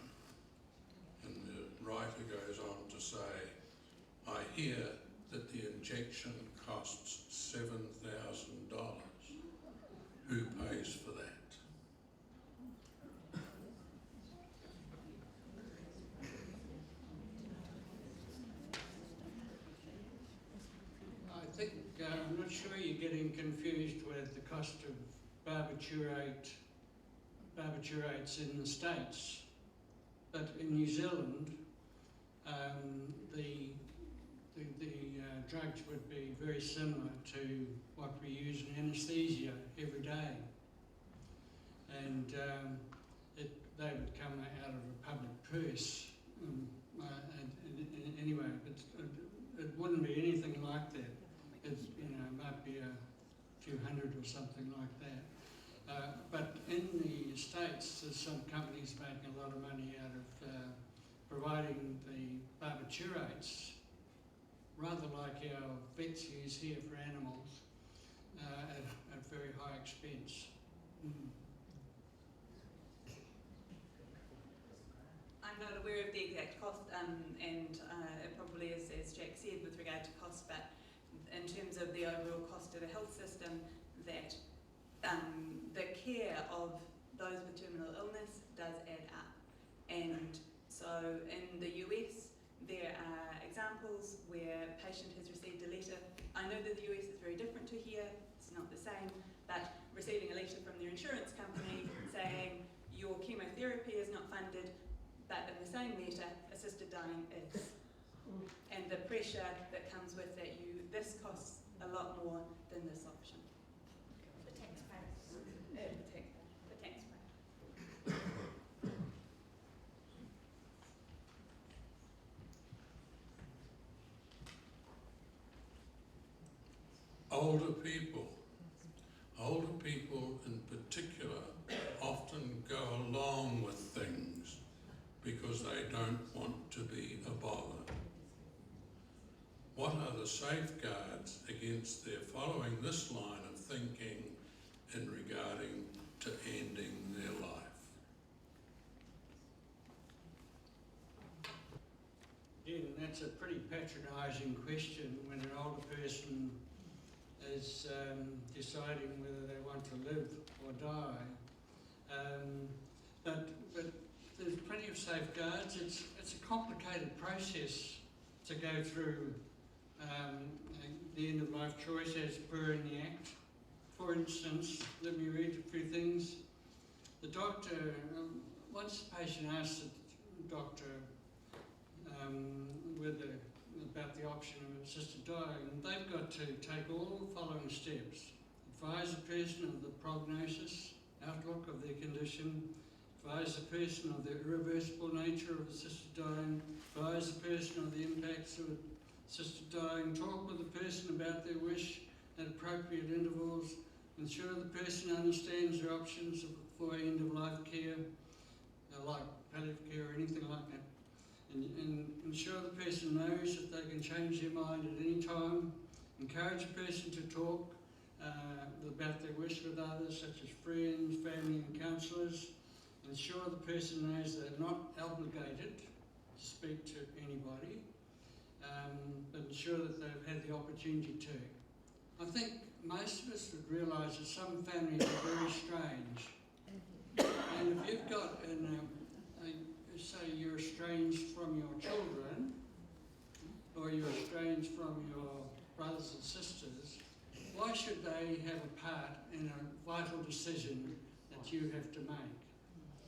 And the writer goes on to say, I hear that the injection costs $7,000. Who pays for that? I think, I'm not sure you're getting confused with the cost of barbiturates in the States, but in New Zealand, the drugs would be very similar to what we use in anaesthesia every day, and they would come out of a public purse. Anyway, but it wouldn't be anything like that. It might be a few hundred or something like that. But in the States, there's some companies making a lot of money out of providing the barbiturates, rather like our vets use here for animals, at very high expense. I'm not aware of the exact cost, and it probably is, as Jack said, with regard to cost, but in terms of the overall cost of the health system, that the care of those with terminal illness does add up. And so in the US, there are examples where a patient has received a letter. I know that the US is very different to here, it's not the same, but receiving a letter from their insurance company saying your chemotherapy is not funded, but in the same letter, assisted dying is. And the pressure that comes with that, this costs a lot more than this option. The taxpayers. The taxpayer. Older people in particular often go along with things because they don't want to be a bother. What are the safeguards against their following this line of thinking in regarding to ending their life? Again, that's a pretty patronising question when an older person is deciding whether they want to live or die. But there's plenty of safeguards. It's a complicated process to go through the end of life choice as per in the Act. For instance, let me read a few things. The doctor, once the patient asks the doctor about the option of assisted dying, they've got to take all the following steps. Advise the person of the prognosis, outlook of their condition, advise the person of the irreversible nature of assisted dying, advise the person of the impacts of assisted dying, talk with the person about their wish at appropriate intervals, ensure the person understands their options for end-of-life care, like palliative care or anything like that, and ensure the person knows that they can change their mind at any time, encourage a person to talk about their wish with others, such as friends, family and counsellors, ensure the person knows they're not obligated to speak to anybody, but ensure that they've had the opportunity to. I think most of us would realise that some families are very strange. And if you've got, say you're estranged from your children, or you're estranged from your brothers and sisters, why should they have a part in a vital decision that you have to make?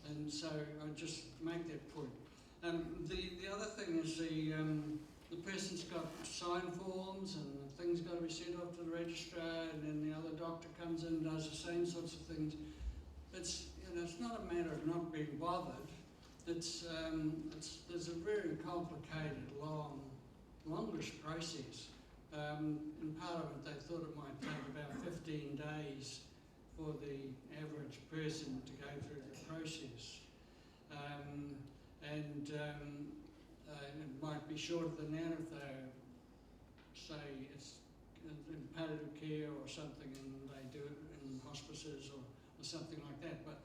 And so I just make that point. The other thing is the person's got to sign forms and things got to be sent off to the registrar, and then the other doctor comes in and does the same sorts of things. It's not a matter of not being bothered. There's a very complicated, longish process. In Parliament, they thought it might take about 15 days for the average person to go through the process. It might be shorter than that if they say it's in palliative care or something, and they do it in hospices or something like that. But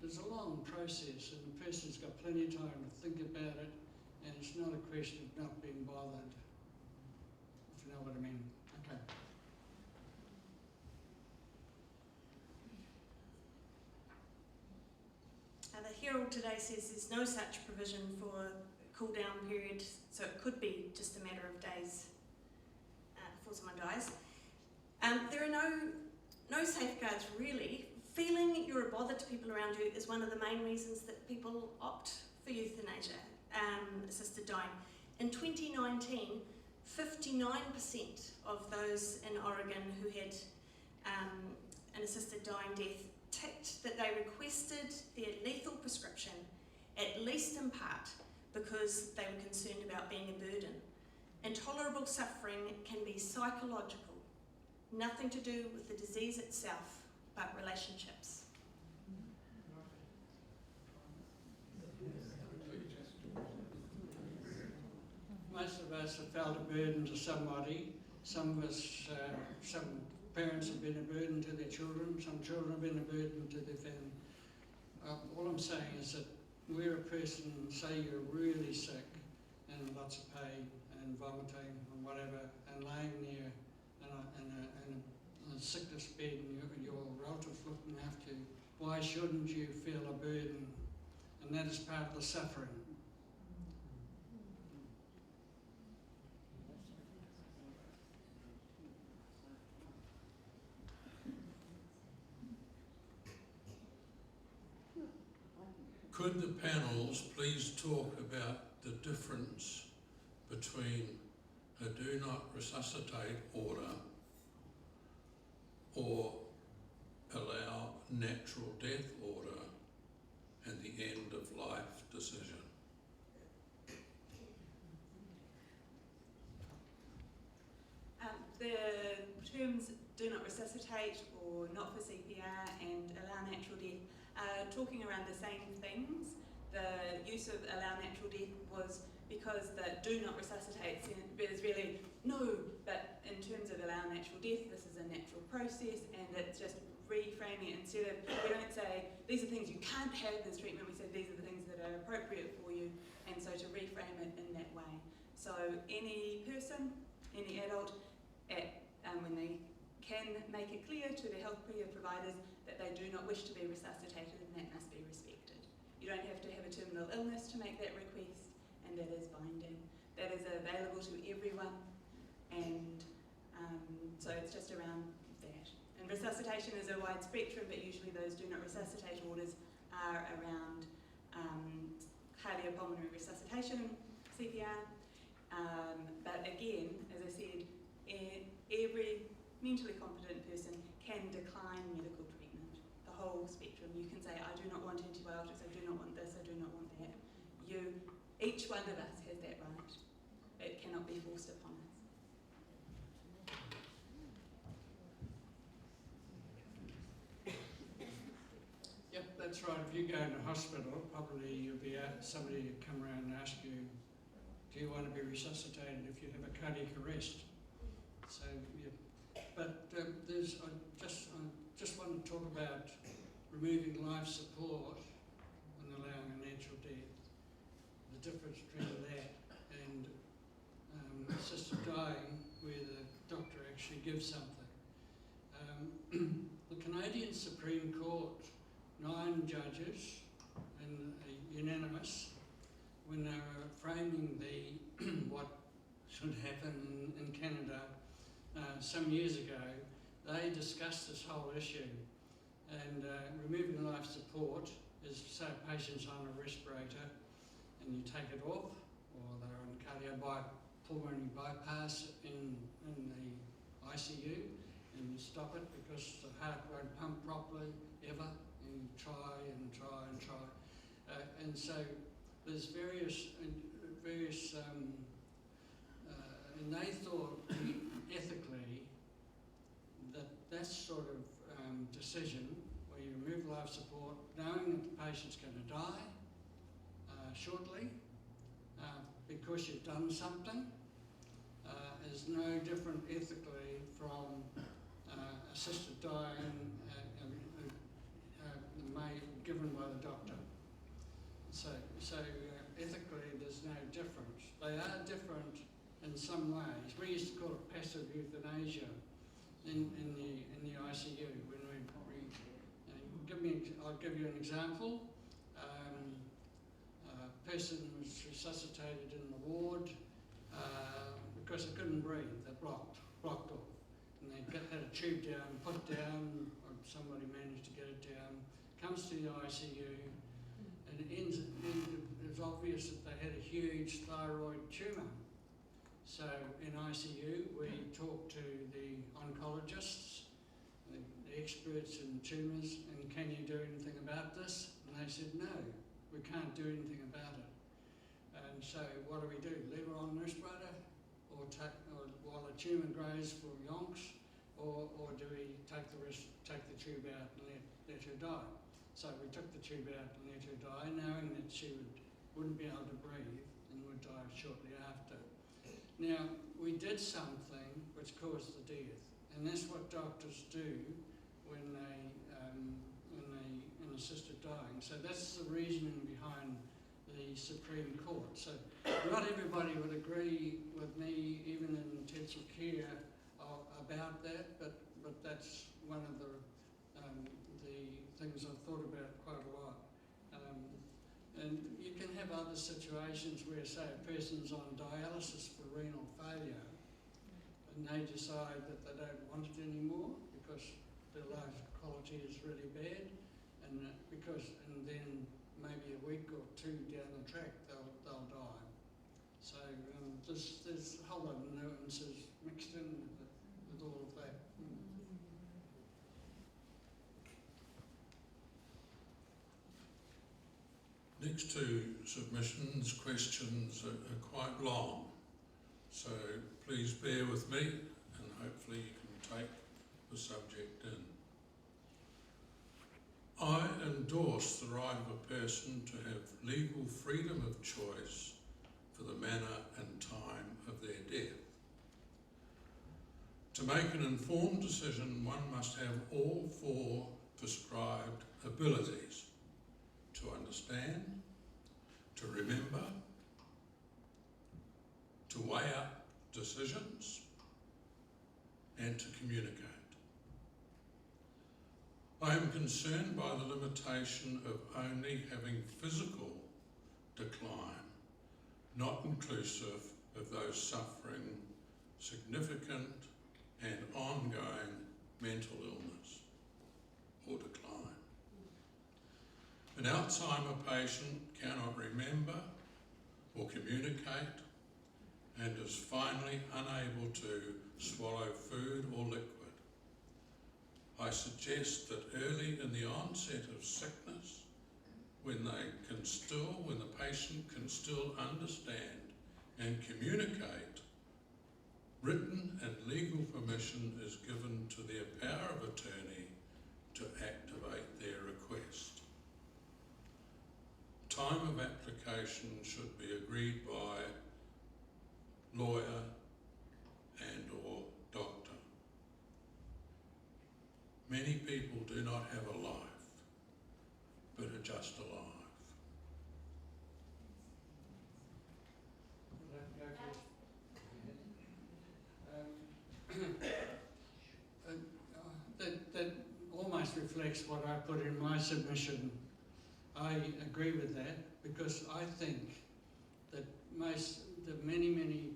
there's a long process, and the person's got plenty of time to think about it, and it's not a question of not being bothered, if you know what I mean. Okay. The Herald today says there's no such provision for a cool-down period, so it could be just a matter of days before someone dies. There are no safeguards really. Feeling you're a bother to people around you is one of the main reasons that people opt for euthanasia, assisted dying. In 2019, 59% of those in Oregon who had an assisted dying death ticked that they requested their lethal prescription, at least in part because they were concerned about being a burden. Intolerable suffering can be psychological, nothing to do with the disease itself, but relationships. Most of us have felt a burden to somebody. Some of us, some parents have been a burden to their children, some children have been a burden to their family. All I'm saying is that where a person, say you're really sick and lots of pain and vomiting and whatever, and laying there in a sickness bed and your relatives looking after you, why shouldn't you feel a burden? And that is part of the suffering. Could the panels please talk about the difference between a do not resuscitate order or allow natural death order and the end of life decision? The terms do not resuscitate or not for CPR and allow natural death are talking around the same things. The use of allow natural death was because the do not resuscitate is really no, but in terms of allow natural death, this is a natural process, and it's just reframing it. Instead of, we don't say these are things you can't have as treatment, we say these are the things that are appropriate for you, and so to reframe it in that way. So any person, any adult, when they can make it clear to their healthcare providers that they do not wish to be resuscitated, and that must be respected. You don't have to have a terminal illness to make that request, and that is binding. That is available to everyone, and so it's just around that. And resuscitation is a wide spectrum, but usually those do not resuscitate orders are around cardiopulmonary resuscitation, CPR, but again, as I said, every mentally competent person can decline medical treatment, the whole spectrum. You can say, I do not want antibiotics, I do not want this, I do not want that. Each one of us has that right. It cannot be forced upon us. Yep, that's right. If you go into hospital, probably you'll be somebody will come around and ask you, do you want to be resuscitated if you have a cardiac arrest? So, yeah. But I just want to talk about removing life support and allowing a natural death. The difference between that and assisted dying, where the doctor actually gives something. The Canadian Supreme Court, 9 judges, and unanimous, when they were framing what should happen in Canada some years ago, they discussed this whole issue. And removing life support is, say, a patient's on a respirator and you take it off, or they're on cardiopulmonary bypass in the ICU, and you stop it because the heart won't pump properly ever, and you try and try and try. And so there's various and they thought ethically that sort of decision where you remove life support, knowing that the patient's going to die shortly because you've done something, is no different ethically from assisted dying given by the doctor. So ethically there's no difference. They are different in some ways. We used to call it passive euthanasia in the ICU. When I'll give you an example. A person was resuscitated in the ward because they couldn't breathe. They blocked off, and they had a tube down, put down, or somebody managed to get it down. Comes to the ICU, and it's obvious that they had a huge thyroid tumour. So in ICU, we talk to the oncologists, the experts in tumours, and can you do anything about this? And they said, no, we can't do anything about it. And so what do? Leave her on the respirator or while a tumour grows for yonks, or do we take the tube out and let her die? So we took the tube out and let her die, knowing that she wouldn't be able to breathe and would die shortly after. Now, we did something which caused the death, and that's what doctors do when they assisted dying. So that's the reasoning behind the Supreme Court. So not everybody would agree with me, even in intensive care, about that, but that's one of the things I've thought about quite a lot. And you can have other situations where, say, a person's on dialysis for renal failure, and they decide that they don't want it anymore because their life quality is really bad, and then maybe a week or two down the track they'll die. So there's a whole lot of nuances mixed in with all of that. Next two submissions, questions are quite long, so please bear with me and hopefully you can take the subject in. I endorse the right of a person to have legal freedom of choice for the manner and time of their death. To make an informed decision, one must have all four prescribed abilities: to understand, to remember, to weigh up decisions, and to communicate. I am concerned by the limitation of only having physical decline, not inclusive of those suffering significant and ongoing mental illness or decline. An Alzheimer patient cannot remember or communicate and is finally unable to swallow food or liquid. I suggest that early in the onset of sickness, when the patient can still understand and communicate, written and legal permission is given to their power of attorney to activate their request. Time of application should be agreed by lawyer and/or doctor. Many people do not have a life, but are just alive. That almost reflects what I put in my submission. I agree with that because I think that many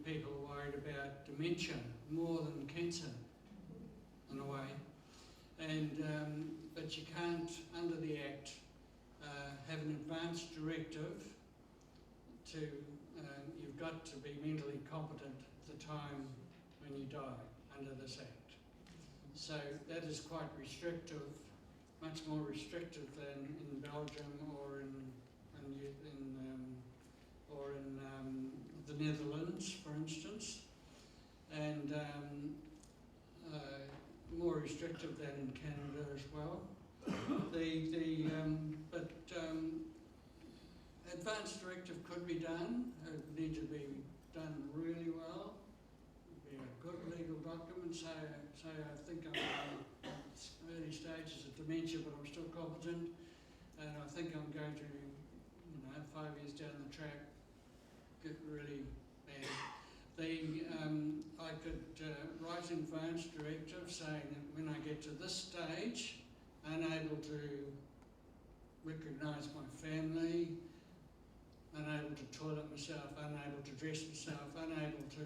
people are worried about dementia more than cancer, in a way. And but you can't, under the Act, have an advance directive to. You've got to be mentally competent at the time when you die under this Act. So that is quite restrictive, much more restrictive than in Belgium or in the Netherlands, for instance, and more restrictive than in Canada as well. Advance directive could be done. It would need to be done really well. It would be a good legal document. Say I think I'm in early stages of dementia, but I'm still competent, and I think I'm going to, 5 years down the track, get really bad. I could write an advance directive saying that when I get to this stage, unable to recognise my family, unable to toilet myself, unable to dress myself, unable to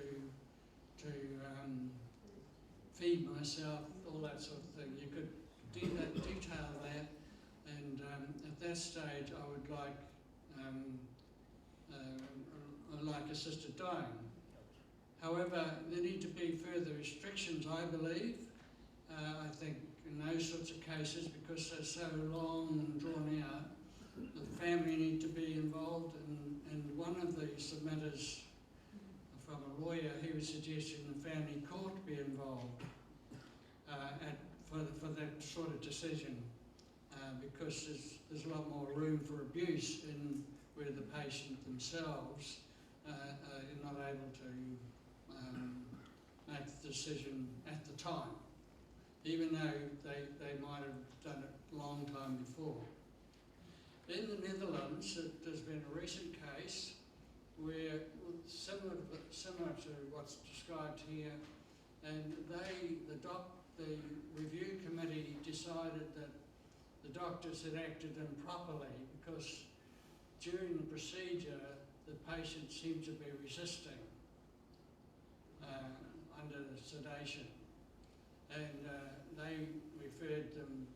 feed myself, all that sort of thing. You could detail that, and at that stage I would like assisted dying. However, there need to be further restrictions, I believe. I think in those sorts of cases, because they're so long and drawn out, the family need to be involved, and one of the submitters from a lawyer, he was suggesting the family court be involved for that sort of decision, because there's a lot more room for abuse in where the patient themselves are not able to make the decision at the time, even though they might have done it a long time before. In the Netherlands, there's been a recent case where, similar to what's described here, and the review committee decided that the doctors had acted improperly because during the procedure the patient seemed to be resisting under the sedation, and they referred them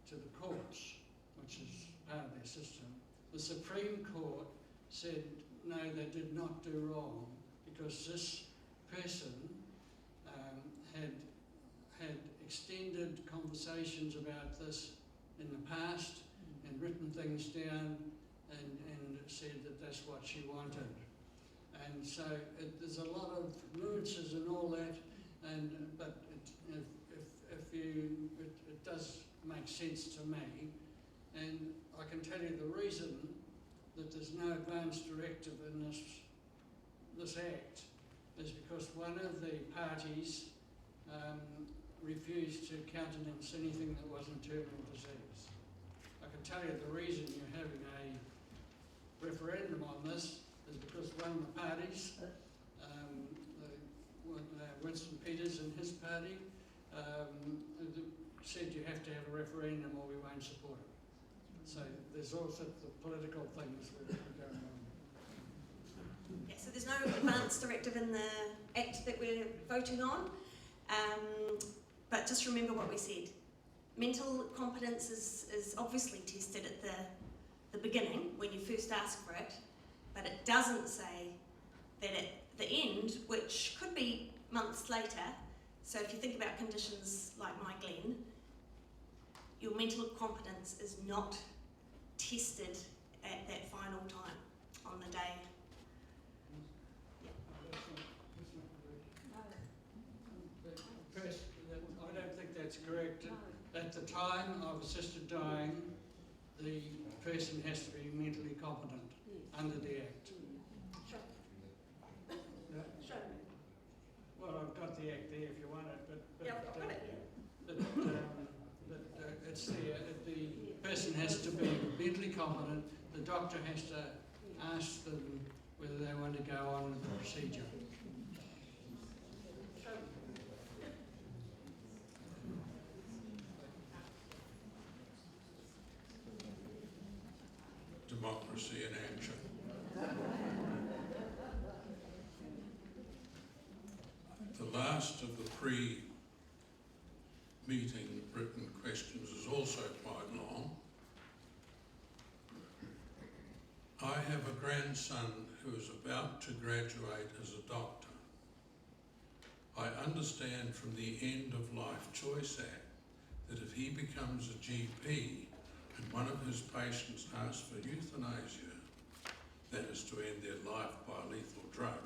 to the courts, which is part of their system. The Supreme Court said no, they did not do wrong, because this person had extended conversations about this in the past and written things down and said that that's what she wanted. And so there's a lot of nuances and all that, but it does make sense to me. And I can tell you the reason that there's no advance directive in this act is because one of the parties refused to countenance anything that wasn't terminal disease. I can tell you the reason you're having a referendum on this is because one of the parties, Winston Peters and his party, said you have to have a referendum or we won't support it. So there's all sorts of political things that are going on. Yeah, so there's no advance directive in the Act that we're voting on, but just remember what we said. Mental competence is obviously tested at the beginning when you first ask for it, but it doesn't say that at the end, which could be months later. So if you think about conditions like my Glen, your mental competence is not tested at that final time on the day. I don't think that's correct. At the time of assisted dying, the person has to be mentally competent under the Act. Sure. Yeah? Sure. Well, I've got the Act there if you want it, but Yeah, I've got it. it's there. The person has to be mentally competent. The doctor has to ask them whether they want to go on with the procedure. Democracy in action. The last of the pre-meeting written questions is also quite long. I have a grandson who is about to graduate as a doctor. I understand from the End of Life Choice Act that if he becomes a GP and one of his patients asks for euthanasia, that is to end their life by a lethal drug,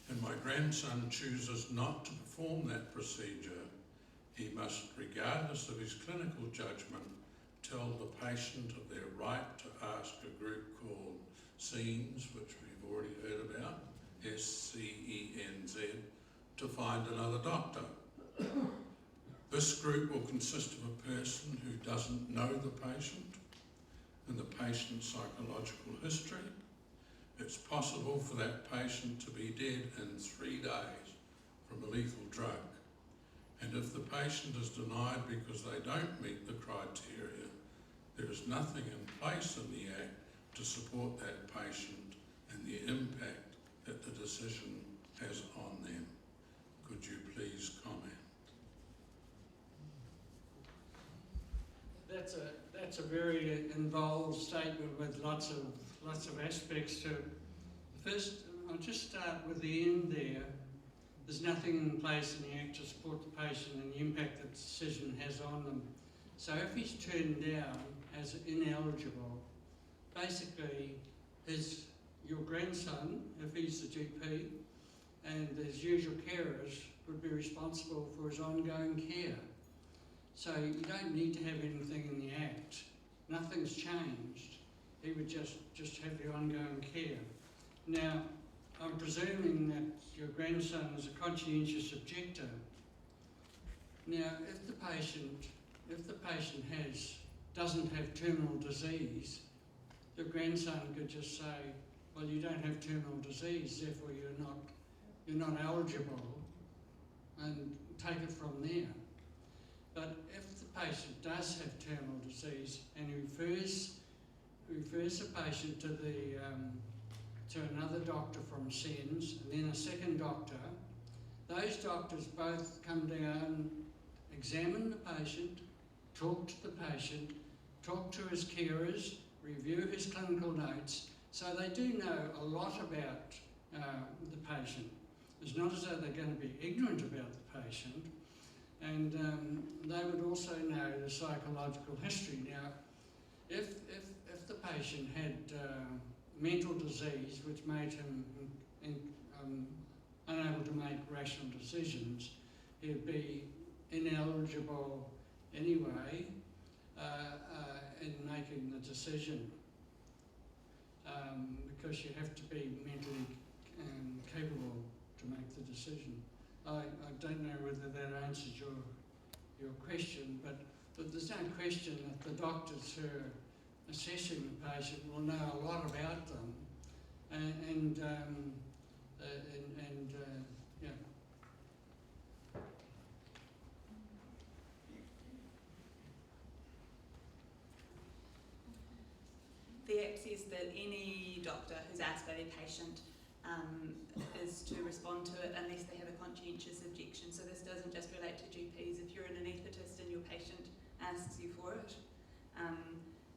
and my grandson chooses not to perform that procedure, he must, regardless of his clinical judgment, tell the patient of their right to ask a group called SCENZ, which we've already heard about, SCENZ, to find another doctor. This group will consist of a person who doesn't know the patient and the patient's psychological history. It's possible for that patient to be dead in 3 days from a lethal drug. And if the patient is denied because they don't meet the criteria, there is nothing in place in the Act to support that patient and the impact that the decision has on them. Could you please comment? That's a very involved statement with lots of aspects to it. First, I'll just start with the end there. There's nothing in place in the Act to support the patient and the impact that the decision has on them. So if he's turned down as ineligible, basically your grandson, if he's the GP, and his usual carers would be responsible for his ongoing care. So you don't need to have anything in the Act. Nothing's changed. He would just have the ongoing care. Now, I'm presuming that your grandson is a conscientious objector. Now, if the patient doesn't have terminal disease, your grandson could just say, well, you don't have terminal disease, therefore you're not eligible, and take it from there. But if the patient does have terminal disease and refers the patient to another doctor from SENS and then a second doctor, those doctors both come down, examine the patient, talk to the patient, talk to his carers, review his clinical notes, so they do know a lot about the patient. It's not as though they're going to be ignorant about the patient, and they would also know the psychological history. Now, if the patient had mental disease which made him unable to make rational decisions, he'd be ineligible anyway in making the decision, because you have to be mentally capable to make the decision. I don't know whether that answers your question, but there's no question that the doctors who are assessing the patient will know a lot about them, and yeah. The Act says that any doctor who's asked by their patient is to respond to it unless they have a conscientious objection. So this doesn't just relate to GPs. If you're an anaesthetist and your patient asks you for it,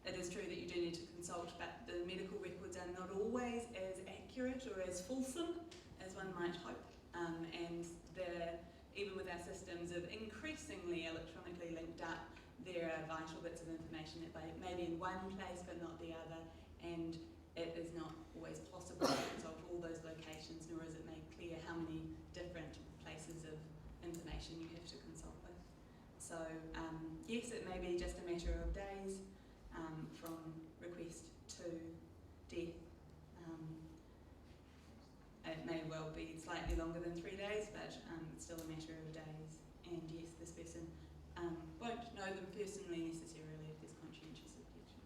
it is true that you do need to consult, but the medical records are not always as accurate or as fulsome as one might hope. And even with our systems of increasingly electronically linked up, there are vital bits of information that may be in one place but not the other, and it is not always possible to consult all those locations, nor is it made clear how many different places of information you have to consult with. So yes, it may be just a matter of days from request to death. It may well be slightly longer than 3 days, but it's still a matter of days. And yes, this person won't know them personally necessarily if there's conscientious objection.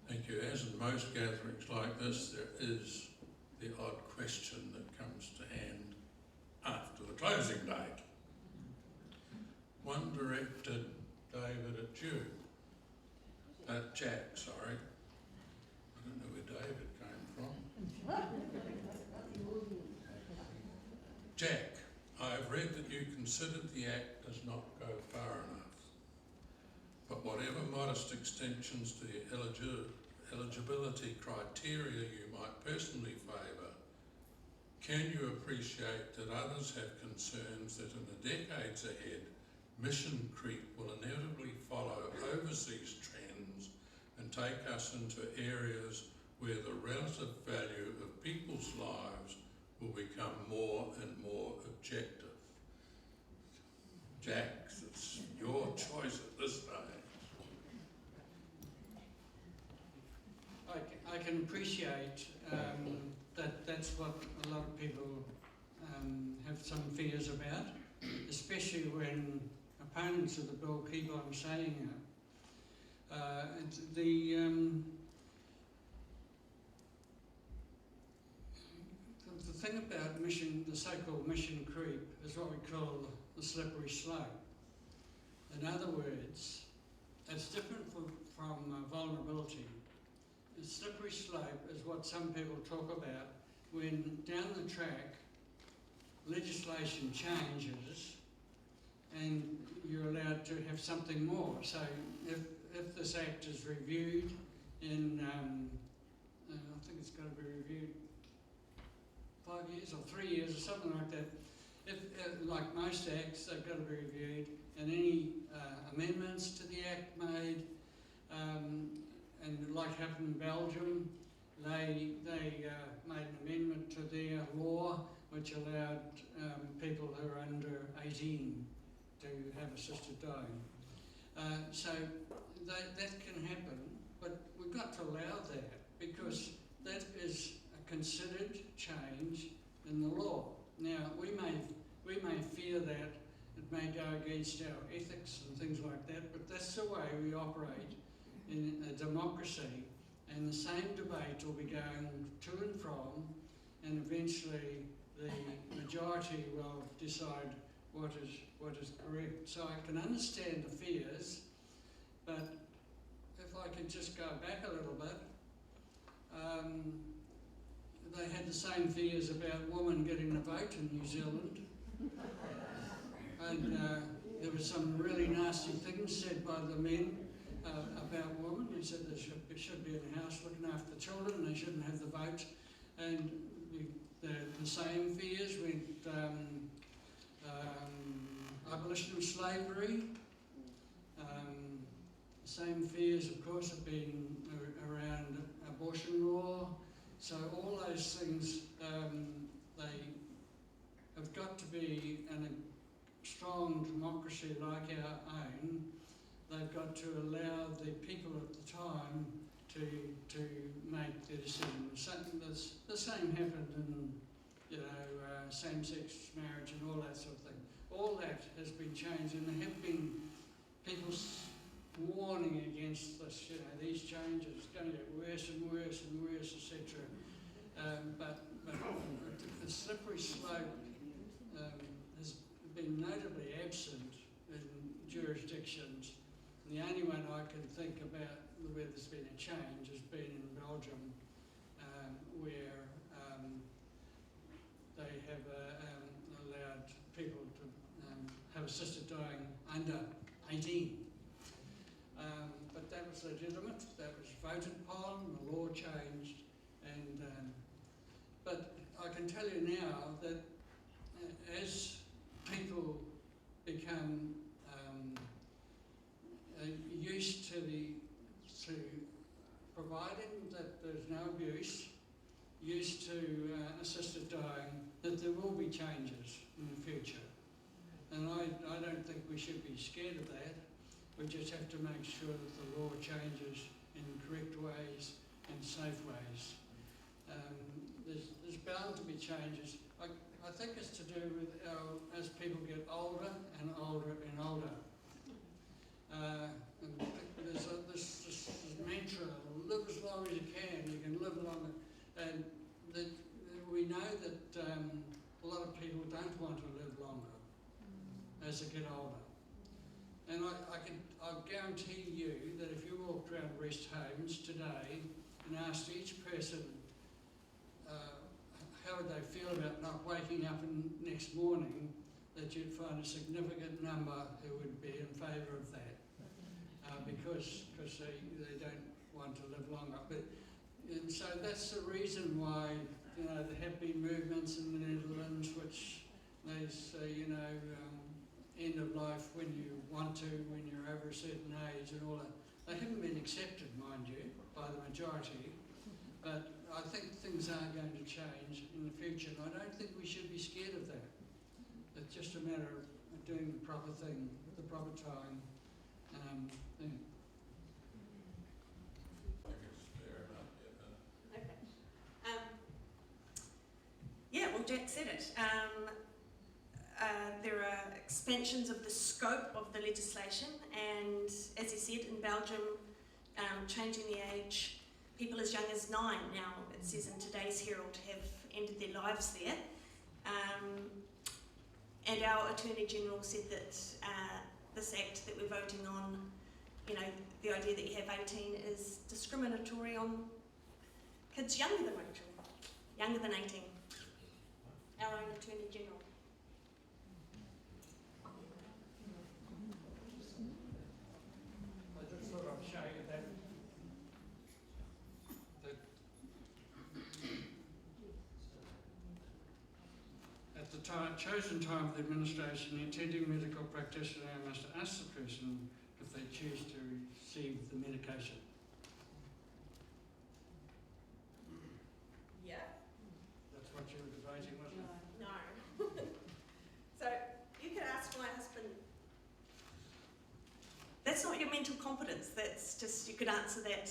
Thank you. As in most gatherings like this, there is the odd question that comes to hand after the closing date. One directed, David, at you. Jack, sorry. I don't know where David came from. Jack, I have read that you considered the Act does not go far enough. But whatever modest extensions to the eligibility criteria you might personally favour, can you appreciate that others have concerns that in the decades ahead, mission creep will inevitably follow overseas trends and take us into areas where the relative value of people's lives will become more and more objective? Jack, it's your choice at this stage. I can appreciate that that's what a lot of people have some fears about, especially when opponents of the bill keep on saying it. The thing about the so-called mission creep is what we call the slippery slope. In other words, it's different from vulnerability. The slippery slope is what some people talk about when down the track legislation changes and you're allowed to have something more. So if this Act is reviewed in, I think it's got to be reviewed 5 years or 3 years or something like that, like most acts, they've got to be reviewed, and any amendments to the act made, and like happened in Belgium, they made an amendment to their law which allowed people who are under 18 to have assisted dying. So that can happen, but we've got to allow that because that is a considered change in the law. Now, we may fear that it may go against our ethics and things like that, but that's the way we operate in a democracy, and the same debate will be going to and from, and eventually the majority will decide what is correct. So I can understand the fears, but if I could just go back a little bit, they had the same fears about women getting the vote in New Zealand. And there were some really nasty things said by the men about women. They said they should be in the house looking after the children, they shouldn't have the vote. And the same fears with abolition of slavery. The same fears, of course, have been around abortion law. So all those things, they have got to be in a strong democracy like our own. They've got to allow the people at the time to make their decisions. The same happened in, same-sex marriage and all that sort of thing. All that has been changed, and there have been people warning against this. These changes are going to get worse and worse and worse, etc. But the slippery slope has been notably absent in jurisdictions. And the only one I can think about where there's been a change has been in Belgium, where they have allowed people to have assisted dying under 18. But that was legitimate, that was voted upon, the law changed, and but I can tell you now that as people become used to providing that there's no abuse, used to assisted dying, that there will be changes in the future. And I don't think we should be scared of that. We just have to make sure that the law changes in correct ways and safe ways. There's bound to be changes. I think it's to do with as people get older and older and older. And there's this mantra, live as long as you can live longer. And we know that a lot of people don't want to live longer as they get older. And I guarantee you that if you walked around rest homes today and asked each person how would they feel about not waking up next morning, that you'd find a significant number who would be in favour of that, because they don't want to live longer. And so that's the reason why there have been movements in the Netherlands which they say end of life when you want to, when you're over a certain age and all that. They haven't been accepted, mind you, by the majority, but I think things are going to change in the future, and I don't think we should be scared of that. It's just a matter of doing the proper thing, at the proper time. Thing. I think it's fair enough, Okay. Yeah, well, Jack said it. There are expansions of the scope of the legislation, and as he said, in Belgium, changing the age, people as young as 9 now, it says in today's Herald, have ended their lives there. And our Attorney General said that this act that we're voting on, the idea that you have 18 is discriminatory on kids younger than Rachel, younger than 18. Our own Attorney General. I just thought I'd show you that At the chosen time of the administration, the attending medical practitioner must ask the person if they choose to receive the medication. Yeah. That's what you were debating, wasn't it? No. So you could ask my husband. That's not your mental competence. That's just, you could answer that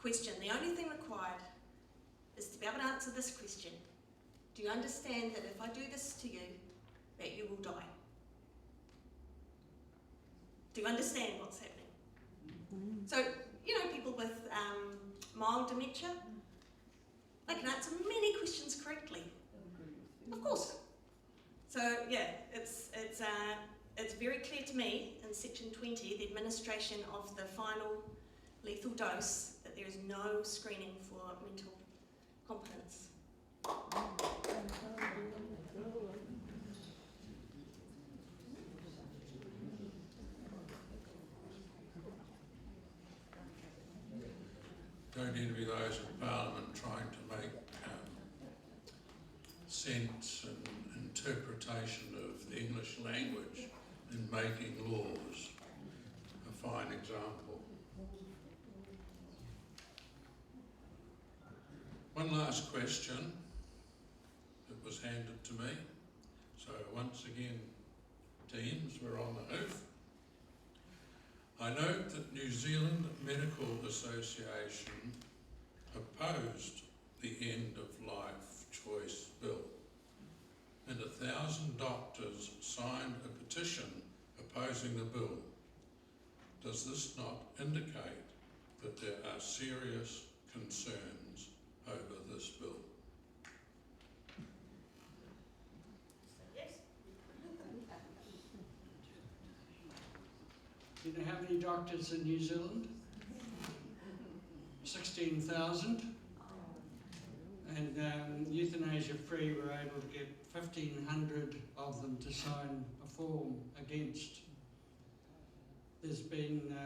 question. The only thing required is to be able to answer this question. Do you understand that if I do this to you, that you will die? Do you understand what's happening? So, you know, people with mild dementia, they can answer many questions correctly. Of course. So, yeah, it's very clear to me in section 20, the administration of the final lethal dose, that there is no screening for mental competence. Don't envy those in Parliament trying to make sense and interpretation of the English language in making laws. A fine example. One last question that was handed to me. So once again, teams, we're on the hoof. I note that New Zealand Medical Association opposed the End of Life Choice Bill, and 1,000 doctors signed a petition opposing the bill. Does this not indicate that there are serious concerns over this bill? Yes. Do you know how many doctors in New Zealand? 16,000. And Euthanasia Free were able to get 1,500 of them to sign a form against. There's been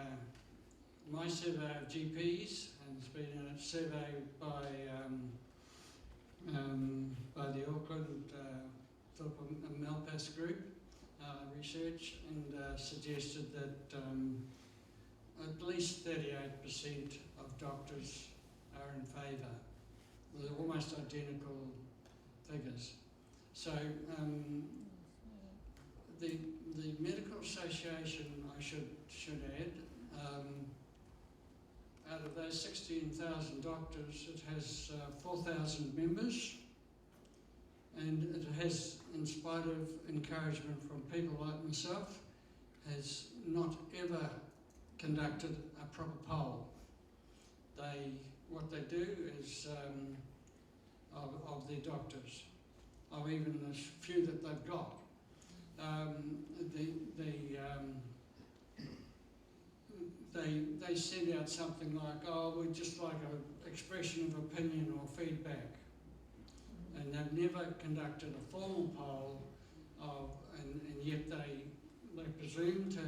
my survey of GPs, and there's been a survey by the Auckland Philip and Malpass group research, and suggested that at least 38% of doctors are in favour. They're almost identical figures. So the Medical Association, I should add, out of those 16,000 doctors, it has 4,000 members, and it has, in spite of encouragement from people like myself, has not ever conducted a proper poll. What they do is, of their doctors, of even the few that they've got, they send out something like, oh, we'd just like an expression of opinion or feedback. And they've never conducted a formal poll and yet they presume to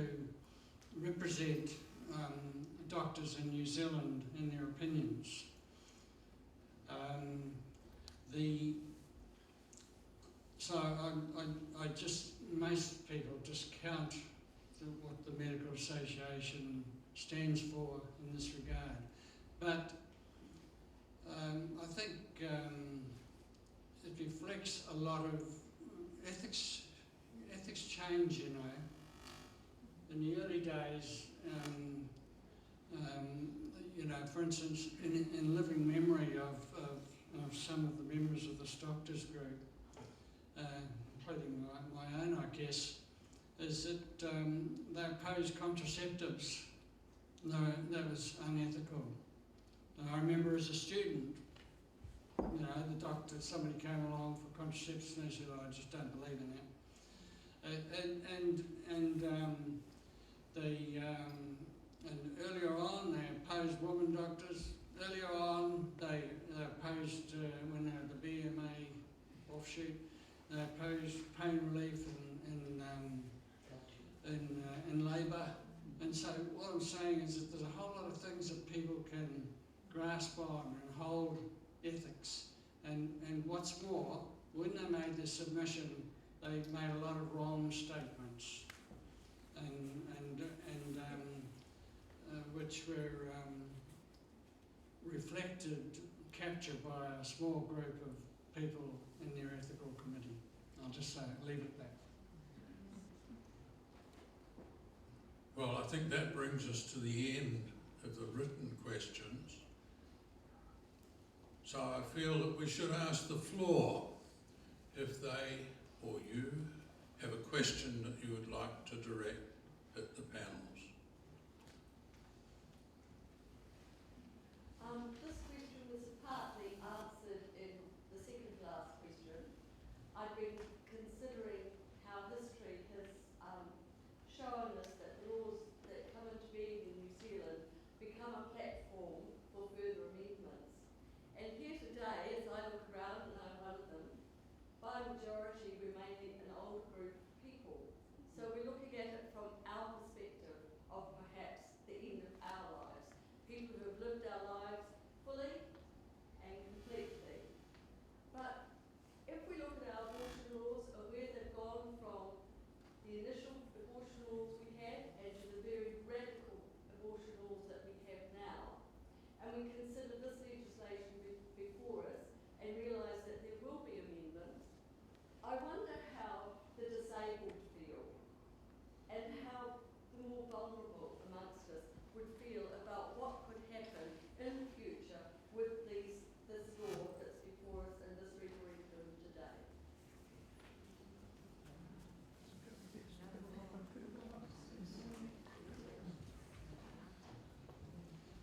represent doctors in New Zealand in their opinions. Most people discount what the Medical Association stands for in this regard. But I think it reflects a lot of ethics change, you know. In the early days, you know, for instance, in living memory of some of the members of the Doctors group, including my own, I guess, is that they opposed contraceptives. No, that was unethical. And I remember as a student, you know, the doctor, somebody came along for contraceptives and they said, oh, I just don't believe in that. And earlier on, they opposed women doctors. Earlier on, they opposed, when they were the BMA offshoot, they opposed pain relief in labour. And so what I'm saying is that there's a whole lot of things that people can grasp on and hold ethics. And what's more, when they made their submission, they made a lot of wrong statements, which were captured by a small group of people in their ethical committee. I'll just say it, leave it at that. Well, I think that brings us to the end of the written questions. So I feel that we should ask the floor if they or you have a question that you would like to direct at the panels. This question was partly answered in the second last question. I've been considering how history has shown us that laws that come into being in New Zealand become a platform for further amendments. And here today, as I look around, and I'm one of them, by majority we're mainly an old group of people. So we're looking at it from our perspective of perhaps the end of our lives. People who have lived our lives fully and completely. But if we look at our abortion laws or where they've gone from the initial abortion laws we had and to the very radical abortion laws that we have now, and we consider this legislation before us and realise that there will be amendments, I wonder how the disabled feel and how the more vulnerable amongst us would feel about what could happen in the future with this law that's before us in this referendum today.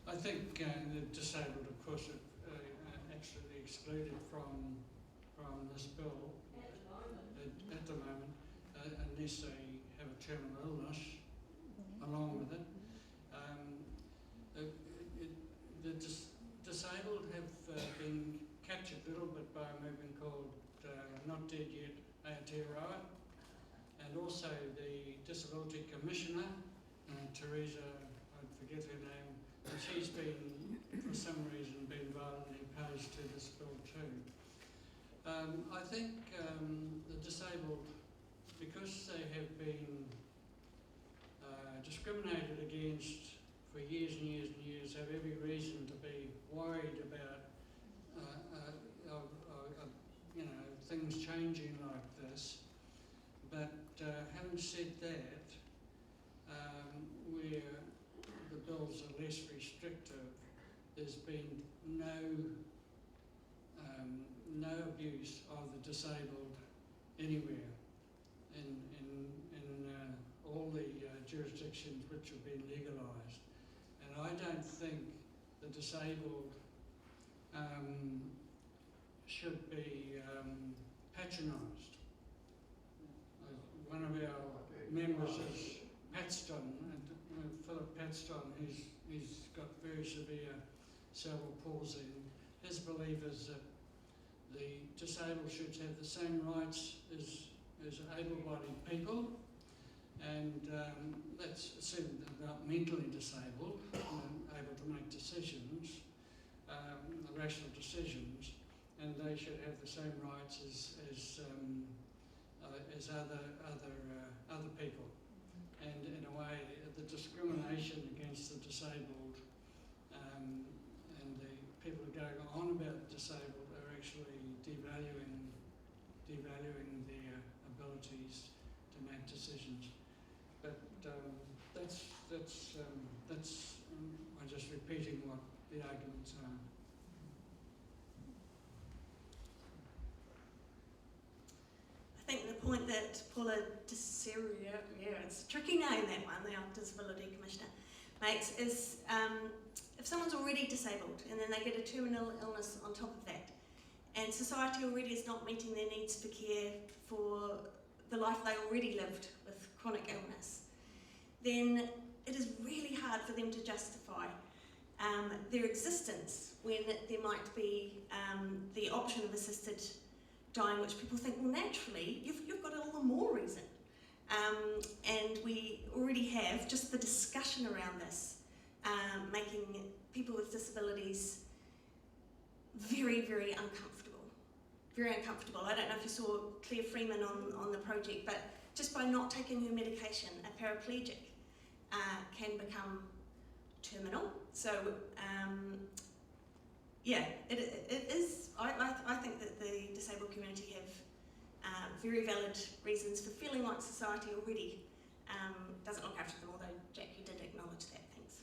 I think the disabled, of course, are absolutely excluded from this bill at the moment, unless they have a terminal illness along with it. The disabled have been captured a little bit by a movement called Not Dead Yet, Aotearoa, and also the Disability Commissioner, Teresa, I forget her name, and she's been, for some reason, been violently opposed to this bill too. I think the disabled, because they have been discriminated against for years and years and years, have every reason to be worried about things changing like this. But having said that, where the bills are less restrictive, there's been no abuse of the disabled anywhere in all the jurisdictions which have been legalised. And I don't think the disabled should be patronised. One of our members is Patston, and Philip Patston, he's got very severe cerebral palsy. His belief is that the disabled should have the same rights as able-bodied people, and that's assumed they're not mentally disabled and able to make decisions, rational decisions, and they should have the same rights as other people. And in a way, the discrimination against the disabled and the people who are going on about the disabled are actually devaluing their abilities to make decisions. But that's I'm just repeating what the arguments are. I think the point that Paula Deseria, it's a tricky name, that one, the Disability Commissioner, makes is if someone's already disabled and then they get a terminal illness on top of that, and society already is not meeting their needs for care for the life they already lived with chronic illness, then it is really hard for them to justify their existence when there might be the option of assisted dying, which people think, well, naturally, you've got all the more reason. And we already have just the discussion around this, making people with disabilities very, very uncomfortable. very uncomfortable. I don't know if you saw Claire Freeman on the project, but just by not taking her medication, a paraplegic can become terminal. So yeah, it is. I think that the disabled community have very valid reasons for feeling like society already doesn't look after them. Although Jack, you did acknowledge that. Thanks.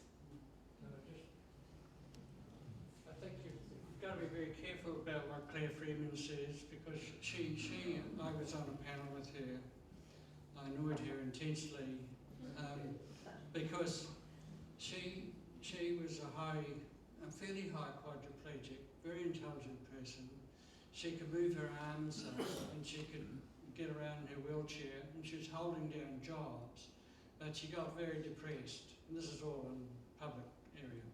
I think you've got to be very careful about what Claire Freeman says, because I was on a panel with her. I annoyed her intensely because she was a fairly high quadriplegic, very intelligent person. She could move her arms and she could get around in her wheelchair, and she was holding down jobs, but she got very depressed. And this is all in public area.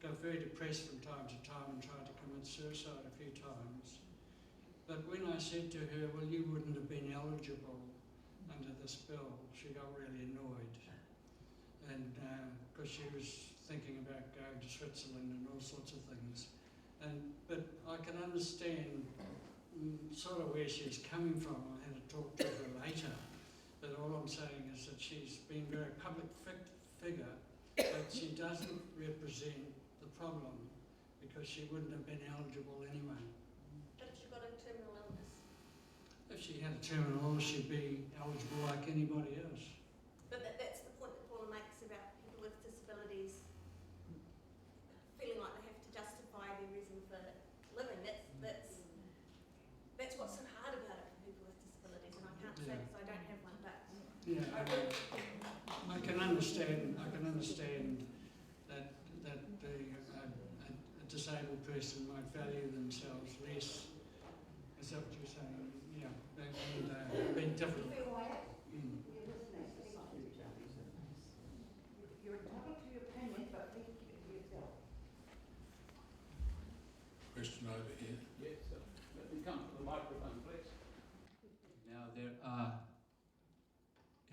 Got very depressed from time to time and tried to commit suicide a few times. But when I said to her, well, you wouldn't have been eligible under this bill, she got really annoyed. And because she was thinking about going to Switzerland and all sorts of things. But I can understand sort of where she's coming from. I had to talk to her later. But all I'm saying is that she's been a very public figure, but she doesn't represent the problem because she wouldn't have been eligible anyway. But if she got a terminal illness. If she had a terminal illness, she'd be eligible like anybody else. But that's the point that Paula makes about people with disabilities feeling like they have to justify their reason for living. That's what's so hard about it for people with disabilities, and I can't say because I don't have one, but yeah, I can understand that a disabled person might value themselves less. Is that what you're saying? Yeah, and being difficult. You're entitled to your opinion, but be yourself. Question over here. Yes, let me come to the microphone, please. Now, there are,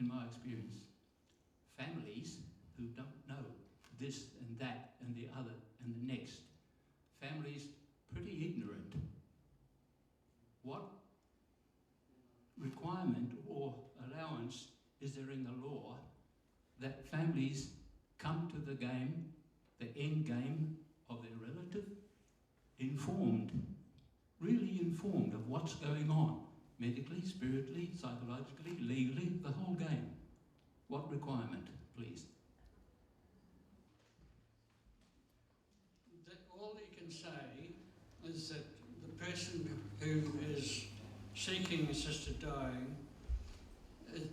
in my experience, families who don't know this and that and the other and the next. Families pretty ignorant. What requirement or allowance is there in the law that families come to the game, the end game of their relative, informed, really informed of what's going on, medically, spiritually, psychologically, legally, the whole game? What requirement, please? All you can say is that the person who is seeking assisted dying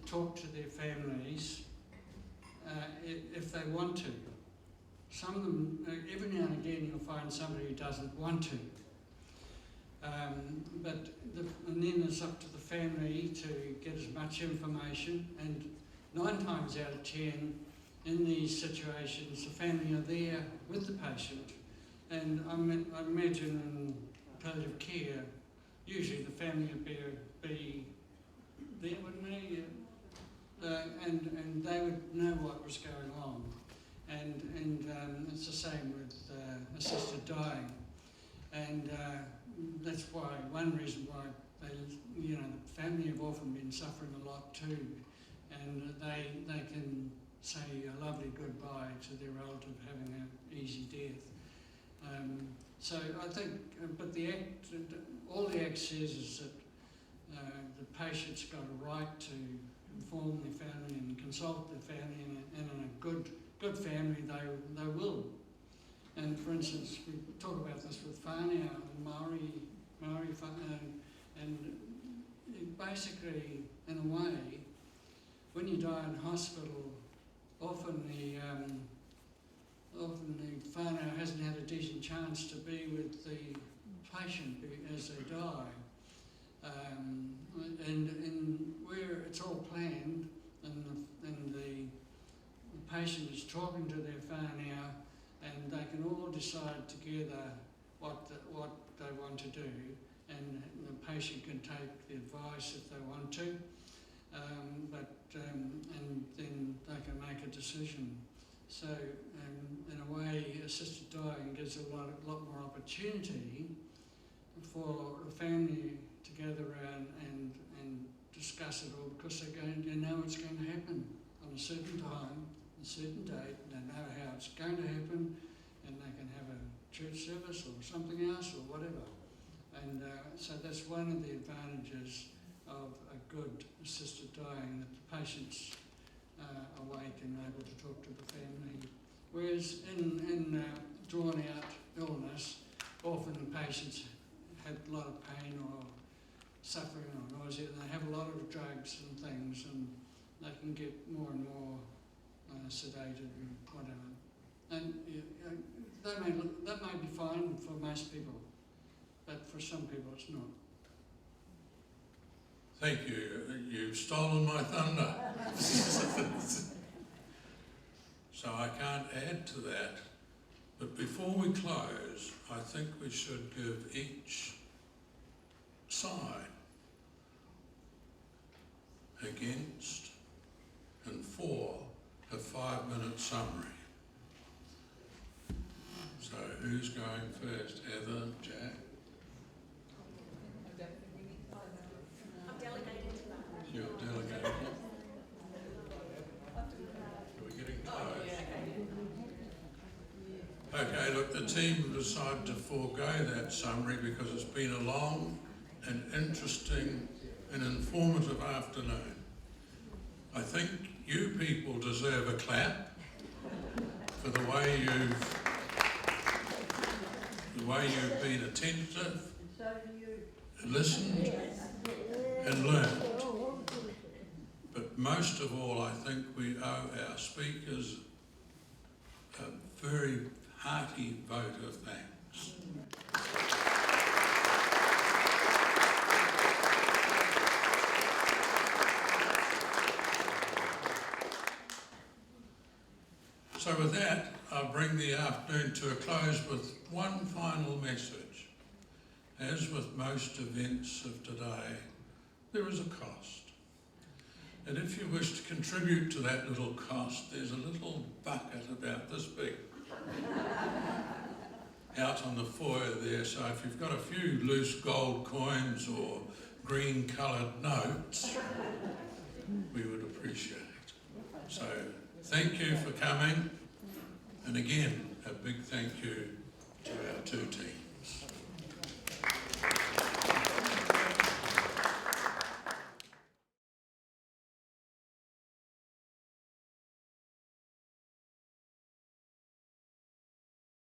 talk to their families if they want to. Some of them, every now and again, you'll find somebody who doesn't want to. And then it's up to the family to get as much information, and 9 times out of 10, in these situations, the family are there with the patient. And I imagine in palliative care, usually the family would be there, wouldn't they? And they would know what was going on. And it's the same with assisted dying. And that's why, one reason why the family have often been suffering a lot too. And they can say a lovely goodbye to their relative having an easy death. So I think, but all the Act says is that the patient's got a right to inform their family and consult their family, and in a good family they will. And for instance, we talk about this with whānau and Maori whānau, and basically, in a way, when you die in hospital, often the whānau hasn't had a decent chance to be with the patient as they die. And where it's all planned, and the patient is talking to their whānau, and they can all decide together what they want to do, and the patient can take the advice if they want to, and then they can make a decision. So, in a way, assisted dying gives a lot more opportunity for the family to gather around and discuss it all, because they know it's going to happen on a certain time, a certain date, they know how it's going to happen, and they can have a church service or something else or whatever. And so that's one of the advantages of a good assisted dying, that the patient's awake and able to talk to the family. Whereas in drawn out illness, often patients have a lot of pain or suffering or nausea, and they have a lot of drugs and things, and they can get more and more sedated and whatever. And that may be fine for most people, but for some people it's not. Thank you. You've stolen my thunder. So I can't add to that. But before we close, I think we should give each side against and for a 5-minute summary. So who's going first? Heather, Jack? I'm delegating to that. You're delegating. We're getting close. Okay, look, the team decided to forego that summary because it's been a long and interesting and informative afternoon. I think you people deserve a clap for the way you've been attentive, listened and learned. But most of all, I think we owe our speakers a very hearty vote of thanks. So with that, I'll bring the afternoon to a close with one final message. As with most events of today, there is a cost. And if you wish to contribute to that little cost, there's a little bucket about this big out on the foyer there. So if you've got a few loose gold coins or green coloured notes, we would appreciate it. So thank you for coming. And again, a big thank you to our two teams.